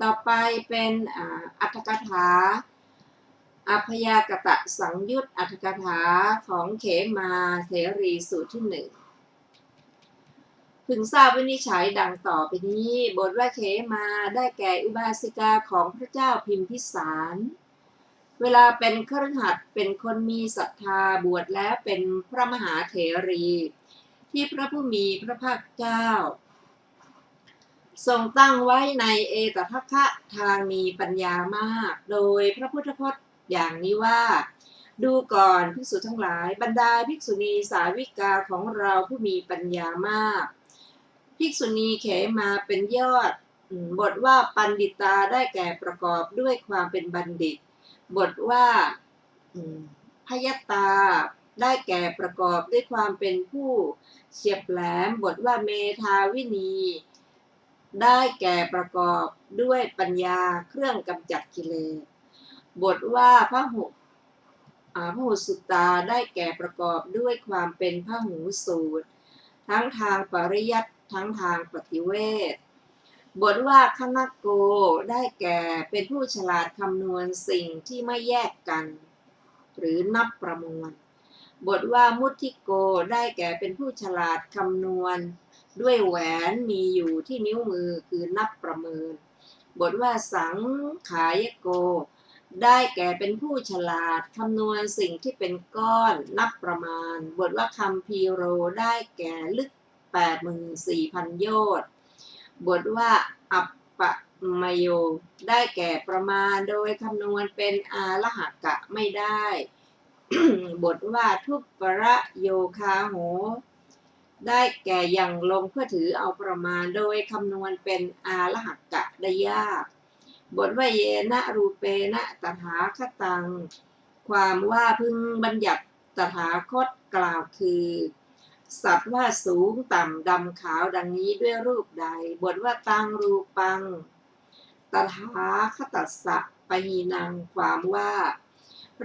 ต่อไปเป็นอัตถกถาอัพยากตสังยุตอัตถกถาของเขมาเถรีสูตรที่หนึ่งพึงทราบวินิจฉัยดังต่อไปนี้บทว่าเขมาได้แก่อุบาสิกาของพระเจ้าพิมพิสารเวลาเป็นคฤหัสถ์เป็นคนมีศรัทธาบวชแล้วเป็นพระมหาเถรีที่พระผู้มีพระภาคเจ้าทรงตั้งไว้ในเอตทัคคะทางมีปัญญามากโดยพระพุทธพจน์อย่างนี้ว่าดูก่อนภิกษุทั้งหลายบรรดาภิกษุณีสาวิกาของเราผู้มีปัญญามากภิกษุณีเขมาเป็นยอดบทว่าปัณฑิตาได้แก่ประกอบด้วยความเป็นบัณฑิตบทว่าพยตา ได้แก่ประกอบด้วยความเป็นผู้เฉียบแหลมบทว่าเมธาวินีได้แก่ประกอบด้วยปัญญาเครื่องกำจัดกิเลสบทว่าพหุสุตตาได้แก่ประกอบด้วยความเป็นพหูสูตรทั้งทางปริยัติทั้งทางปฏิเวทบทว่าคณโกได้แก่เป็นผู้ฉลาดคำนวณสิ่งที่ไม่แยกกันหรือนับประมวลบทว่ามุทิโกได้แก่เป็นผู้ฉลาดคำนวณด้วยแหวนมีอยู่ที่นิ้วมือคือนับประเมินบทว่าสังขายโกได้แก่เป็นผู้ฉลาดคำนวณสิ่งที่เป็นก้อนนับประมาณบทว่าคัมภีโรได้แก่ลึก 84,000 โยชน์บทว่าอัปปมโยได้แก่ประมาณโดยคำนวณเป็นอาละหกะไม่ได้ บทว่าทุปประโยคาโหได้แก่ยังลงเพื่อถือเอาประมาณโดยคำนวณเป็นอาละหกะได้ยากบทว่าเยนะรูเปนะตถาคตังความว่าพึงบัญญัติตถาคตกล่าวคือสัตว์ว่าสูงต่ำดำขาวดังนี้ด้วยรูปใดบทว่าตังรูปังตถาคตัสสะปหีนังความว่า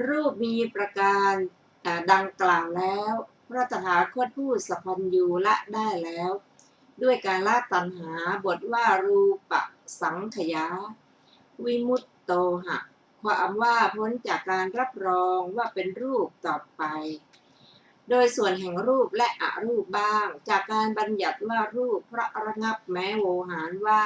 รูปมีประการดังกล่าวแล้วพระตถาคตผู้สัพพัญญูละได้แล้วด้วยการละตัณหาบทว่ารูปสังขยาวิมุตโตหะความว่าพ้นจากการรับรองว่าเป็นรูปต่อไปโดยส่วนแห่งรูปและอรูปบ้างจากการบัญญัติว่ารูปพระระงับแม้โวหารว่า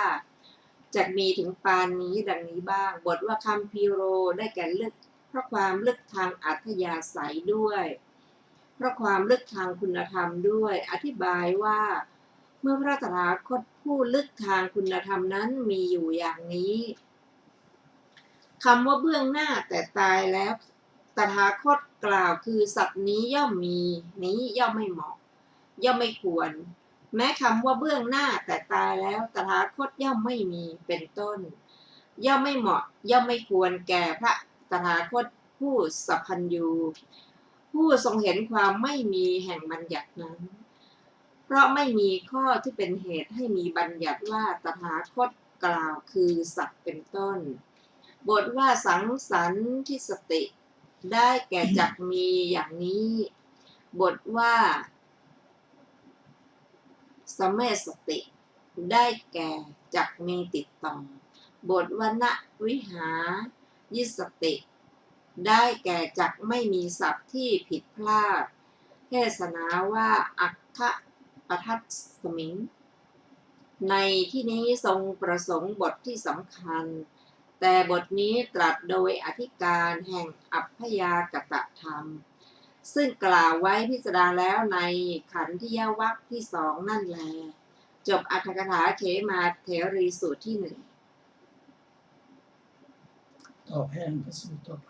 จะมีถึงปานนี้ดังนี้บ้างบทว่าคัมภีโรได้แก่ลึกเพราะความลึกทางอัธยาศัยด้วยเพราะความลึกทางคุณธรรมด้วยอธิบายว่าเมื่อพระตถาคตผู้ลึกทางคุณธรรมนั้นมีอยู่อย่างนี้คำว่าเบื้องหน้าแต่ตายแล้วตถาคตกล่าวคือสัตว์นี้ย่อมมีนี้ย่อมไม่เหมาะย่อมไม่ควรแม้คำว่าเบื้องหน้าแต่ตายแล้วตถาคตย่อมไม่มีเป็นต้นย่อมไม่เหมาะย่อมไม่ควรแก่พระตถาคตผู้สัพพัญญูผู้ทรงเห็นความไม่มีแห่งบัญญัตินั้นเพราะไม่มีข้อที่เป็นเหตุให้มีบัญญัติว่าตถาคตกล่าวคือสัตว์เป็นต้นบทว่าสังสรรทิสติได้แก่จักมีอย่างนี้บทว่าสมเมสติได้แก่จักมีติดต่อบทว่าณวิหายิสติได้แก่จักไม่มีศัพท์ที่ผิดพลาดเทศนาว่าอัคคะปทัสสมิงในที่นี้ทรงประสงค์บทที่สำคัญแต่บทนี้ตรัสโดยอธิการแห่งอัพพยากตธรรมซึ่งกล่าวไว้พิสดารแล้วในขันธิยวรรคที่สองนั่นแลจบอรรถกถาเขมาเถรีสูตรที่หนึ่งต่อแผนพระสูตรต่อไป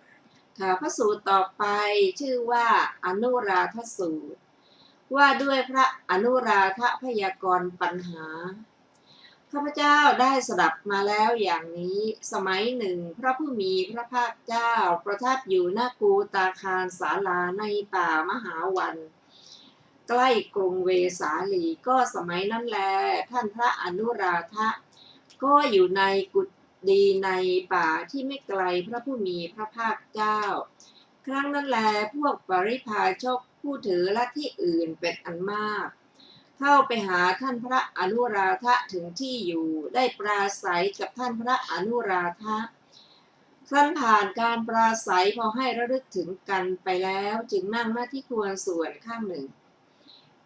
ค่ะพระสูตรต่อไปชื่อว่าอนุราธสูตรว่าด้วยพระอนุราธพยากรณ์ปัญหาข้าพเจ้าได้สดับมาแล้วอย่างนี้สมัยหนึ่งพระผู้มีพระภาคเจ้าประทับอยู่ณกูตาคารศาลาในป่ามหาวันใกล้กรุงเวสาลีก็สมัยนั้นแลท่านพระอนุราธะก็อยู่ในกุฏิในป่าที่ไม่ไกลพระผู้มีพระภาคเจ้าครั้งนั้นแลพวกปริพาชกผู้ถือลัทธิอื่นเป็นอันมากเข้าไปหาท่านพระอนุราธะถึงที่อยู่ได้ปราศัยกับท่านพระอนุราธะครั้นผ่านการปราศัยพอให้ระลึกถึงกันไปแล้วจึงนั่งหน้าที่ควรส่วนข้างหนึ่ง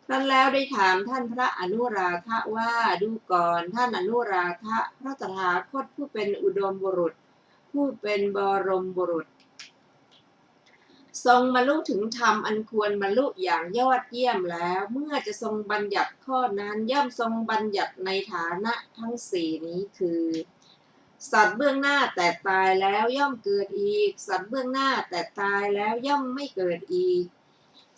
ครั้นแล้วได้ถามท่านพระอนุราธะว่าดูก่อนท่านอนุราธะพระตถาคตผู้เป็นอุดมบุรุษผู้เป็นบรมบุรุษทรงบรรลุถึงธรรมอันควรบรรลุอย่างยอดเยี่ยมแล้วเมื่อจะทรงบัญญัติข้อนั้นย่อมทรงบัญญัติในฐานะทั้งสี่นี้คือสัตว์เบื้องหน้าแต่ตายแล้วย่อมเกิดอีกสัตว์เบื้องหน้าแต่ตายแล้วย่อมไม่เกิดอีก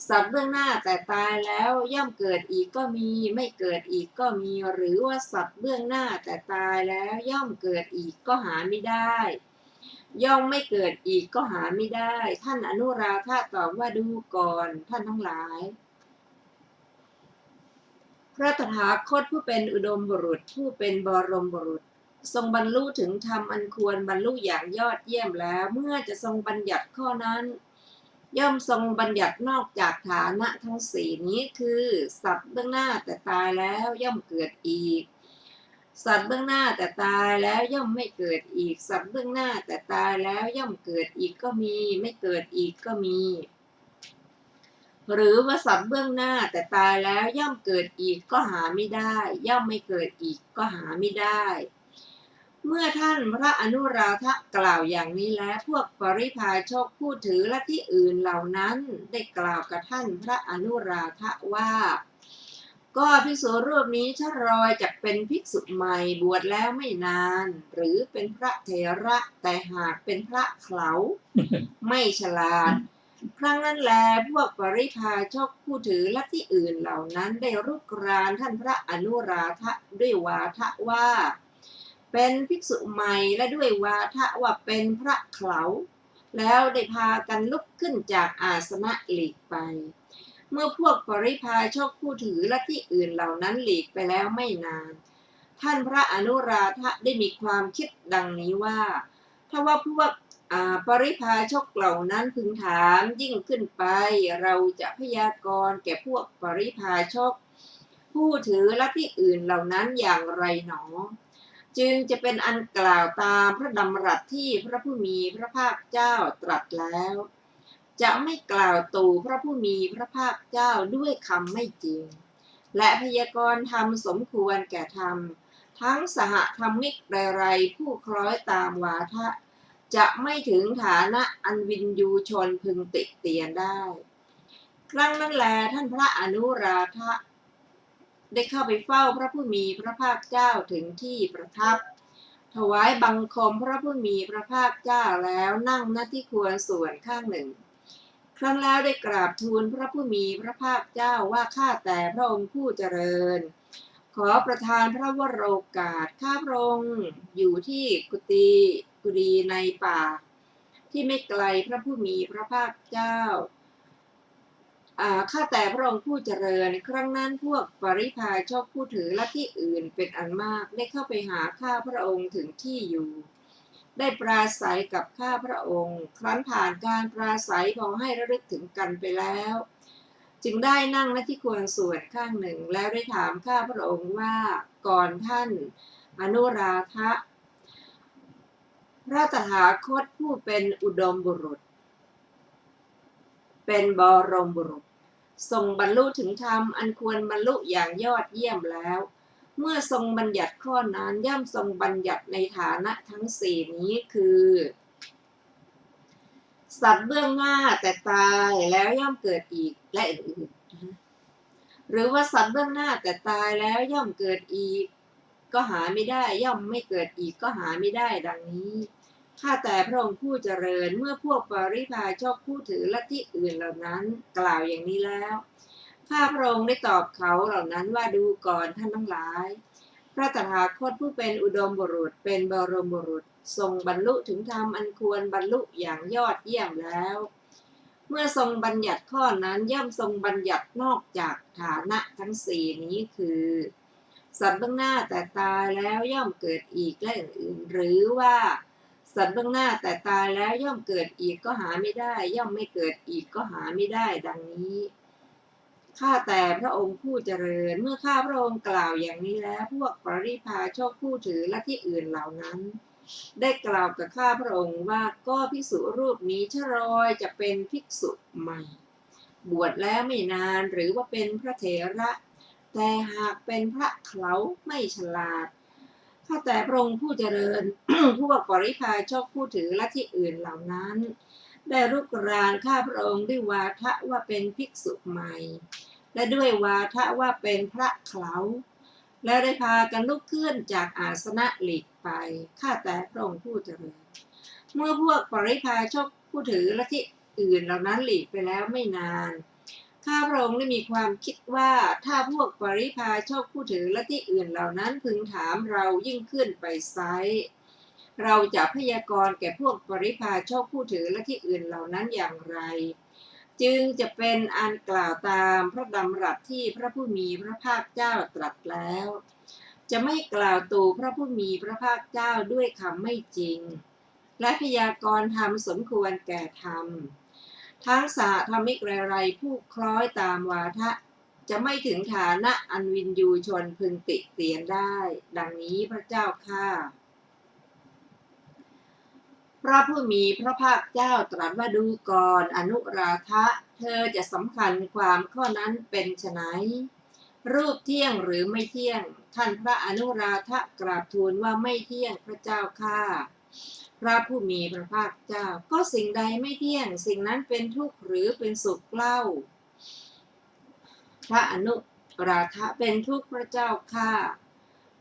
สัตว์เบื้องหน้าแต่ตายแล้วย่อมเกิดอีกก็มีไม่เกิดอีกก็มีหรือว่าสัตว์เบื้องหน้าแต่ตายแล้วย่อมเกิดอีกก็หาไม่ได้ ย่อมไม่เกิดอีกก็หาไม่ได้ท่านอนุราธะตอบว่าดูก่อนท่านทั้งหลายพระตถาคตผู้เป็นอุดมบุรุษผู้เป็นบรมบุรุษทรงบรรลุถึงธรรมอันควรบรรลุอย่างยอดเยี่ยมแล้วเมื่อจะทรงบัญญัติข้อนั้นย่อมทรงบัญญัตินอกจากฐานะทั้งสี่นี้คือสัตว์เบื้องหน้าแต่ตายแล้วย่อมเกิดอีกสัตว์เบื้องหน้าแต่ตายแล้วย่อมไม่เกิดอีกสัตว์เบื้องหน้าแต่ตายแล้วย่อมเกิดอีกก็มีไม่เกิดอีกก็มีหรือว่าสัตว์เบื้องหน้าแต่ตายแล้วย่อมเกิดอีกก็หาไม่ได้ย่อมไม่เกิดอีกก็หาไม่ได้เมื่อท่านพระอนุราธะกล่าวอย่างนี้แล้วพวกปริพาชกผู้ถือลัทธิอื่นเหล่านั้นได้กล่าวกับท่านพระอนุราธะว่าก็ภิกษุรูปนี้ชรอยจากเป็นภิกษุใหม่บวชแล้วไม่นานหรือเป็นพระเถระแต่หากเป็นพระเขลา ไม่ฉลาดครั้งนั้นแลพวกปริพาชกผู้ถือลัทธิอื่นเหล่านั้นได้รุกรานท่านพระอนุราธะด้วยวาทะว่าเป็นภิกษุใหม่และด้วยวาทะว่าเป็นพระเขลาแล้วได้พากันลุกขึ้นจากอาสนะหลีกไปเมื่อพวกปริพาชกผู้ถือลัทธิอื่นเหล่านั้นหลีกไปแล้วไม่นานท่านพระอนุราธะได้มีความคิดดังนี้ว่าถ้าว่าพวกปริพาชกเหล่านั้นพึงถามยิ่งขึ้นไปเราจะพยากรณ์แก่พวกปริพาชกผู้ถือลัทธิอื่นเหล่านั้นอย่างไรหนอจึงจะเป็นอันกล่าวตามพระดำรัสที่พระผู้มีพระภาคเจ้าตรัสแล้วจะไม่กล่าวตู่พระผู้มีพระภาคเจ้าด้วยคำไม่จริงและพยากรณ์ธรรมสมควรแก่ธรรมทั้งสหธรรมิกไรๆผู้คล้อยตามวาทะจะไม่ถึงฐานะอันวินยูชนพึงติเตียนได้ครั้งนั้นแลท่านพระอนุราธะได้เข้าไปเฝ้าพระผู้มีพระภาคเจ้าถึงที่ประทับถวายบังคมพระผู้มีพระภาคเจ้าแล้วนั่งณที่ควรส่วนข้างหนึ่งครั้นแล้วได้กราบทูลพระผู้มีพระภาคเจ้าว่าข้าแต่พระองค์ผู้เจริญขอประทานพระวโรกาสข้าพระองค์อยู่ที่กุฏิในป่าที่ไม่ไกลพระผู้มีพระภาคเจ้าข้าแต่พระองค์ผู้เจริญครั้งนั้นพวกปริพาชกผู้ถือลัทธิอื่นเป็นอันมากได้เข้าไปหาข้าพระองค์ถึงที่อยู่ได้ปราศัยกับข้าพระองค์ครั้นผ่านการปราศัยพอให้ระลึกถึงกันไปแล้วจึงได้นั่งณที่ควรส่วนข้างหนึ่งแล้วได้ถามข้าพระองค์ว่าก่อนท่านอนุราธะพระตถาคตผู้เป็นอุดมบุรุษเป็นบรมบุรุษทรงบรรลุถึงธรรมอันควรบรรลุอย่างยอดเยี่ยมแล้วเมื่อทรงบัญญัติข้อนั้นย่อมทรงบัญญัติในฐานะทั้งสี่นี้คือสัตว์เบื้องหน้าแต่ตายแล้วย่อมเกิดอีกและอื่นๆหรือว่าสัตว์เบื้องหน้าแต่ตายแล้วย่อมเกิดอีกก็หาไม่ได้ย่อมไม่เกิดอีกก็หาไม่ได้ดังนี้ข้าแต่พระองค์ผู้เจริญเมื่อพวกปริพาชกผู้ถือลัทธิอื่นเหล่านั้นกล่าวอย่างนี้แล้วข้าพระองค์ได้ตอบเขาเหล่านั้นว่าดูก่อนท่านทั้งหลายพระตถาคตผู้เป็นอุดมบุรุษเป็นบรมบุรุษทรงบรรลุถึงธรรมอันควรบรรลุอย่างยอดเยี่ยมแล้วเมื่อทรงบัญญัติข้อนั้นย่อมทรงบัญญัตินอกจากฐานะทั้งสี่นี้คือสัตว์เบื้องหน้าแต่ตายแล้วย่อมเกิดอีกและอื่นๆหรือว่าสัตว์เบื้องหน้าแต่ตายแล้วย่อมเกิดอีกก็หาไม่ได้ย่อมไม่เกิดอีกก็หาไม่ได้ดังนี้ข้าแต่พระองค์ผู้เจริญเมื่อข้าพระองค์กล่าวอย่างนี้แล้วพวกปริพาชกผู้ถือลัทธิอื่นเหล่านั้นได้กล่าวกับข้าพระองค์ว่าก็ภิกษุรูปนี้ชรอยจะเป็นภิกษุใหม่บวชแล้วไม่นานหรือว่าเป็นพระเถระแต่หากเป็นพระเขลาไม่ฉลาดข้าแต่พระองค์ผู้เจริญ พวกปริพาชกผู้ถือลัทธิอื่นเหล่านั้นได้รุกรานข้าพระองค์ด้วยวาทะว่าเป็นภิกษุใหม่และด้วยวาทะว่าเป็นพระเขลาและได้พากันลุกขึ้นจากอาสนะหลีกไปข้าแต่พระองค์ผู้เจริญเมื่อพวกปริพาชกผู้ถือลัทธิอื่นเหล่านั้นหลีกไปแล้วไม่นานข้าพระองค์ได้มีความคิดว่าถ้าพวกปริพาชกผู้ถือลัทธิอื่นเหล่านั้นพึงถามเรายิ่งขึ้นไปไซ เราจะพยากรณ์แก่พวกปริพาชกผู้ถือและที่อื่นเหล่านั้นอย่างไรจึงจะเป็นอันกล่าวตามพระดำรัสที่พระผู้มีพระภาคเจ้าตรัสแล้วจะไม่กล่าวตู่พระผู้มีพระภาคเจ้าด้วยคำไม่จริงและพยากรณ์ธรรมสมควรแก่ธรรมทั้งสหธรรมิกไรๆผู้คล้อยตามวาทะจะไม่ถึงฐานะอันวินยูชนพึงติเตียนได้ดังนี้พระเจ้าข้าพระผู้มีพระภาคเจ้าตรัสว่าดูก่อนอนุราธะเธอจะสำคัญความข้อนั้นเป็นไฉนรูปเที่ยงหรือไม่เที่ยงท่านพระอนุราธะกราบทูลว่าไม่เที่ยงพระเจ้าข้าพระผู้มีพระภาคเจ้าก็สิ่งใดไม่เที่ยงสิ่งนั้นเป็นทุกข์หรือเป็นสุขเล่าพระอนุราธะเป็นทุกข์พระเจ้าข้า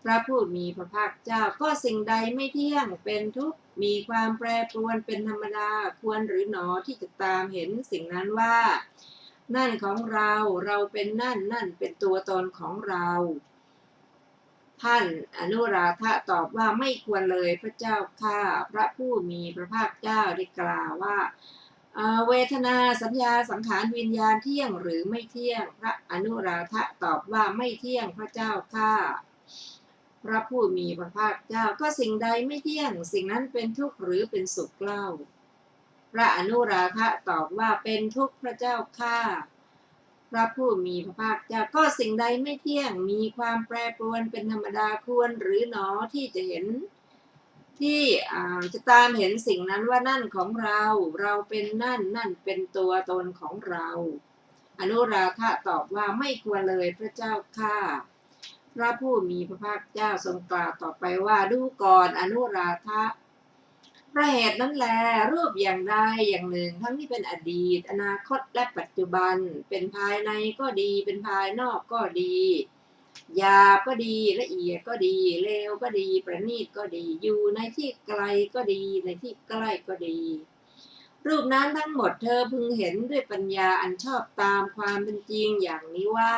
พระผู้มีพระภาคเจ้าก็สิ่งใดไม่เที่ยงเป็นทุกข์มีความแปรปรวนเป็นธรรมดาควรหรือหนอที่จะตามเห็นสิ่งนั้นว่านั่นของเราเราเป็นนั่นนั่นเป็นตัวตนของเราท่านอนุราธะตอบว่าไม่ควรเลยพระเจ้าข้าพระผู้มีพระภาคเจ้าได้กล่าวว่าเวทนาสัญญาสังขารวิญญาณเที่ยงหรือไม่เที่ยงพระอนุราธะตอบว่าไม่เที่ยงพระเจ้าข้าพระผู้มีพระภาคเจ้าก็สิ่งใดไม่เที่ยงสิ่งนั้นเป็นทุกข์หรือเป็นสุขเล่าพระอนุราธะตอบว่าเป็นทุกข์พระเจ้าข้าพระผู้มีพระภาคเจ้าก็สิ่งใดไม่เที่ยงมีความแปรปรวนเป็นธรรมดาควรหรือหนอที่จะเห็นที่จะตามเห็นสิ่งนั้นว่านั่นของเราเราเป็นนั่นนั่นเป็นตัวตนของเราอนุราธะตอบว่าไม่ควรเลยพระเจ้าข้าพระผู้มีพระภาคเจ้าทรงกล่าวต่อไปว่าดูก่อนอนุราธะเพราะเหตุนั้นแลรูปอย่างใดอย่างหนึ่งทั้งที่เป็นอดีตอนาคตและปัจจุบันเป็นภายในก็ดีเป็นภายนอกก็ดีหยาบก็ดีละเอียดก็ดีเลวก็ดีประณีตก็ดีอยู่ในที่ไกลก็ดีในที่ใกล้ก็ดีรูปนั้นทั้งหมดเธอพึงเห็นด้วยปัญญาอันชอบตามความเป็นจริงอย่างนี้ว่า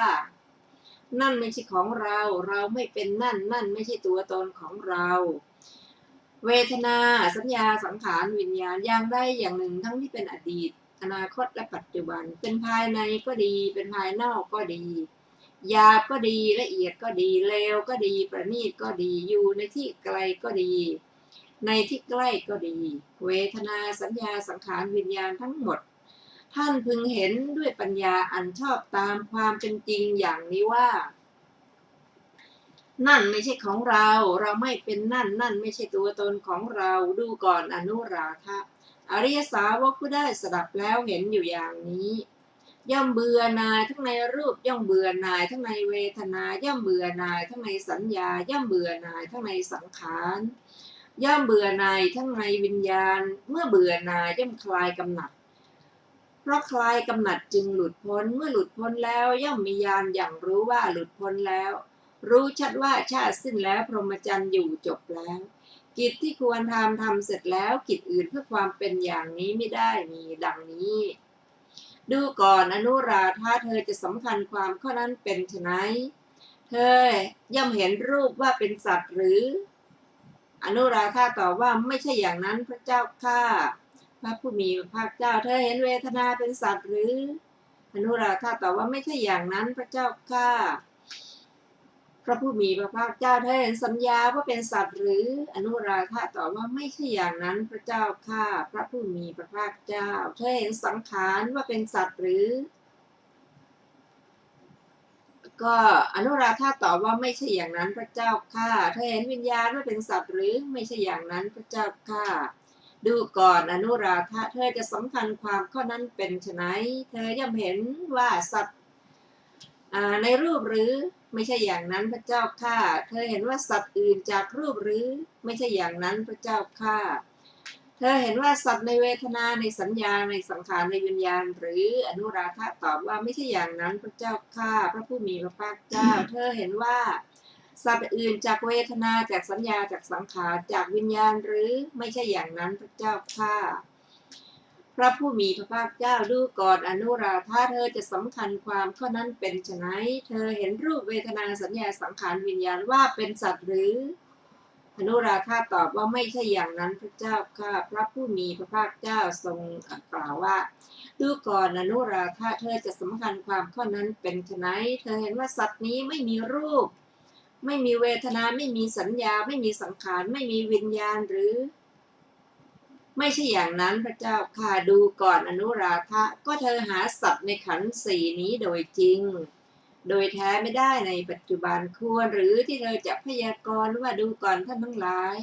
นั่นไม่ใช่ของเราเราไม่เป็นนั่นนั่นไม่ใช่ตัวตนของเราเวทนาสัญญาสังขารวิญญาณอย่างใดอย่างหนึ่งทั้งที่เป็นอดีตอนาคตและปัจจุบันเป็นภายในก็ดีเป็นภายนอกก็ดีหยาบก็ดีละเอียดก็ดีเลวก็ดีประณีตก็ดีอยู่ในที่ไกลก็ดีในที่ใกล้ก็ดีเวทนาสัญญาสังขารวิญญาณทั้งหมดท่านพึงเห็นด้วยปัญญาอันชอบตามความเป็นจริงอย่างนี้ว่านั่นไม่ใช่ของเราเราไม่เป็นนั่นนั่นไม่ใช่ตัวตนของเราดูก่อนอนุราธะอริยสาวกผู้ได้สดับแล้วเห็นอยู่อย่างนี้ย่อมเบื่อหน่ายทั้งในรูปย่อมเบื่อหน่ายทั้งในเวทนาย่อมเบื่อหน่ายทั้งในสัญญาย่อมเบื่อหน่ายทั้งในสังขารย่อมเบื่อหน่ายทั้งในวิญญาณเมื่อเบื่อหน่ายย่อมคลายกำหนัดเพราะคลายกำหนัดจึงหลุดพ้นเมื่อหลุดพ้นแล้วย่อมมีญาณอย่างรู้ว่าหลุดพ้นแล้วรู้ชัดว่าชาติสิ้นแล้วพรหมจรรย์อยู่จบแล้วกิจที่ควรทำเสร็จแล้วกิจอื่นเพื่อความเป็นอย่างนี้ไม่ได้มีดังนี้ดูก่อนอนุราธะเธอจะสำคัญความข้อนั้นเป็นไฉนเธอย่อมเห็นรูปว่าเป็นสัตว์หรืออนุราธะตอบว่าไม่ใช่อย่างนั้นพระเจ้าข้าพระผู้มีพระภาคเจ้าเธอเห็นเวทนาเป็นสัตว์หรืออนุราธะตอบว่าไม่ใช่อย่างนั้นพระเจ้าข้าพระผู้มีพระภาคเจ้าเธอเห็นสัญญาว่าเป็นสัตว์หรืออนุราธะตอบว่าไม่ใช่อย่างนั้นพระเจ้าข้าพระผู้มีพระภาคเจ้าเธอเห็นสังขารว่าเป็นสัตว์หรือก็อนุราธะตอบว่าไม่ใช่อย่างนั้นพระเจ้าข้าเธอเห็นวิญญาณว่าเป็นสัตว์หรือไม่ใช่อย่างนั้นพระเจ้าข้าดูก่อนอนุราธะเธอจะสำคัญความข้อนั้นเป็นไฉนเธอย่อมเห็นว่าสัตว์ในรูปหรือไม่ใช่อย่างนั้นพระเจ้าข้าเธอเห็นว่าสัตว์อื่นจากรูปหรือไม่ใช่อย่างนั้นพระเจ้าข้าเธอเห็นว่าสัตว์ในเวทนาในสัญญาในสังขารในวิญญาณหรืออนุราธะตอบว่าไม่ใช่อย่างนั้นพระเจ้าข้าพระผู้มีพระภาคเจ้าเธอเห็นว่าสัตว์อื่นจากเวทนาจากสัญญาจากสังขารจากวิญญาณหรือไม่ใช่อย่างนั้นพระเจ้าข้าพระผู้มีพระภาคเจ้าดูก่อนอนุราธะเธอจะสำคัญความข้อนั้นเป็นไฉนเธอเห็นรูปเวทนาสัญญาสังขารวิญญาณว่าเป็นสัตว์หรือ อนุราธาตอบว่าไม่ใช่อย่างนั้นพระเจ้าข้าพระผู้มีพระภาคเจ้าทรงกล่าวว่าดูก่อนอนุราธาเธอจะสำคัญความข้อนั้นเป็นไฉนเธอเห็นว่าสัตว์นี้ไม่มีรูปไม่มีเวทนาไม่มีสัญญาไม่มีสังขารไม่มีวิญญาณหรือไม่ใช่อย่างนั้นพระเจ้าข้าดูก่อนอนุราธะก็เธอหาสัตว์ในขันธ์สี่นี้โดยจริงโดยแท้ไม่ได้ในปัจจุบันควรหรือที่เธอจะพยากรณ์ว่าดูก่อนท่านทั้งหลาย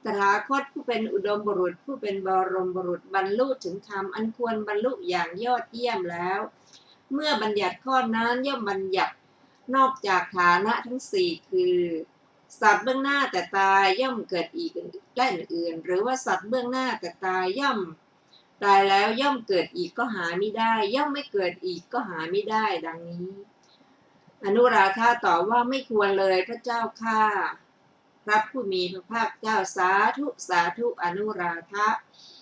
ตถาคตผู้เป็นอุดมบุรุษผู้เป็นบรมบุรุษบรรลุถึงธรรมอันควรบรรลุอย่างยอดเยี่ยมแล้วเมื่อบัญญัติข้อนั้นย่อมบัญญัตินอกจากฐานะทั้งสี่คือสัตว์เบื้องหน้าแต่ตายย่อมเกิดอีกและอื่นๆหรือว่าสัตว์เบื้องหน้าแต่ตายย่อมตายแล้วย่อมเกิดอีกก็หาไม่ได้ย่อมไม่เกิดอีกก็หาไม่ได้ดังนี้อนุราธาตอบว่าไม่ควรเลยพระเจ้าข้าพระผู้มีพระภาคเจ้าสาธุสาธุอนุราธะ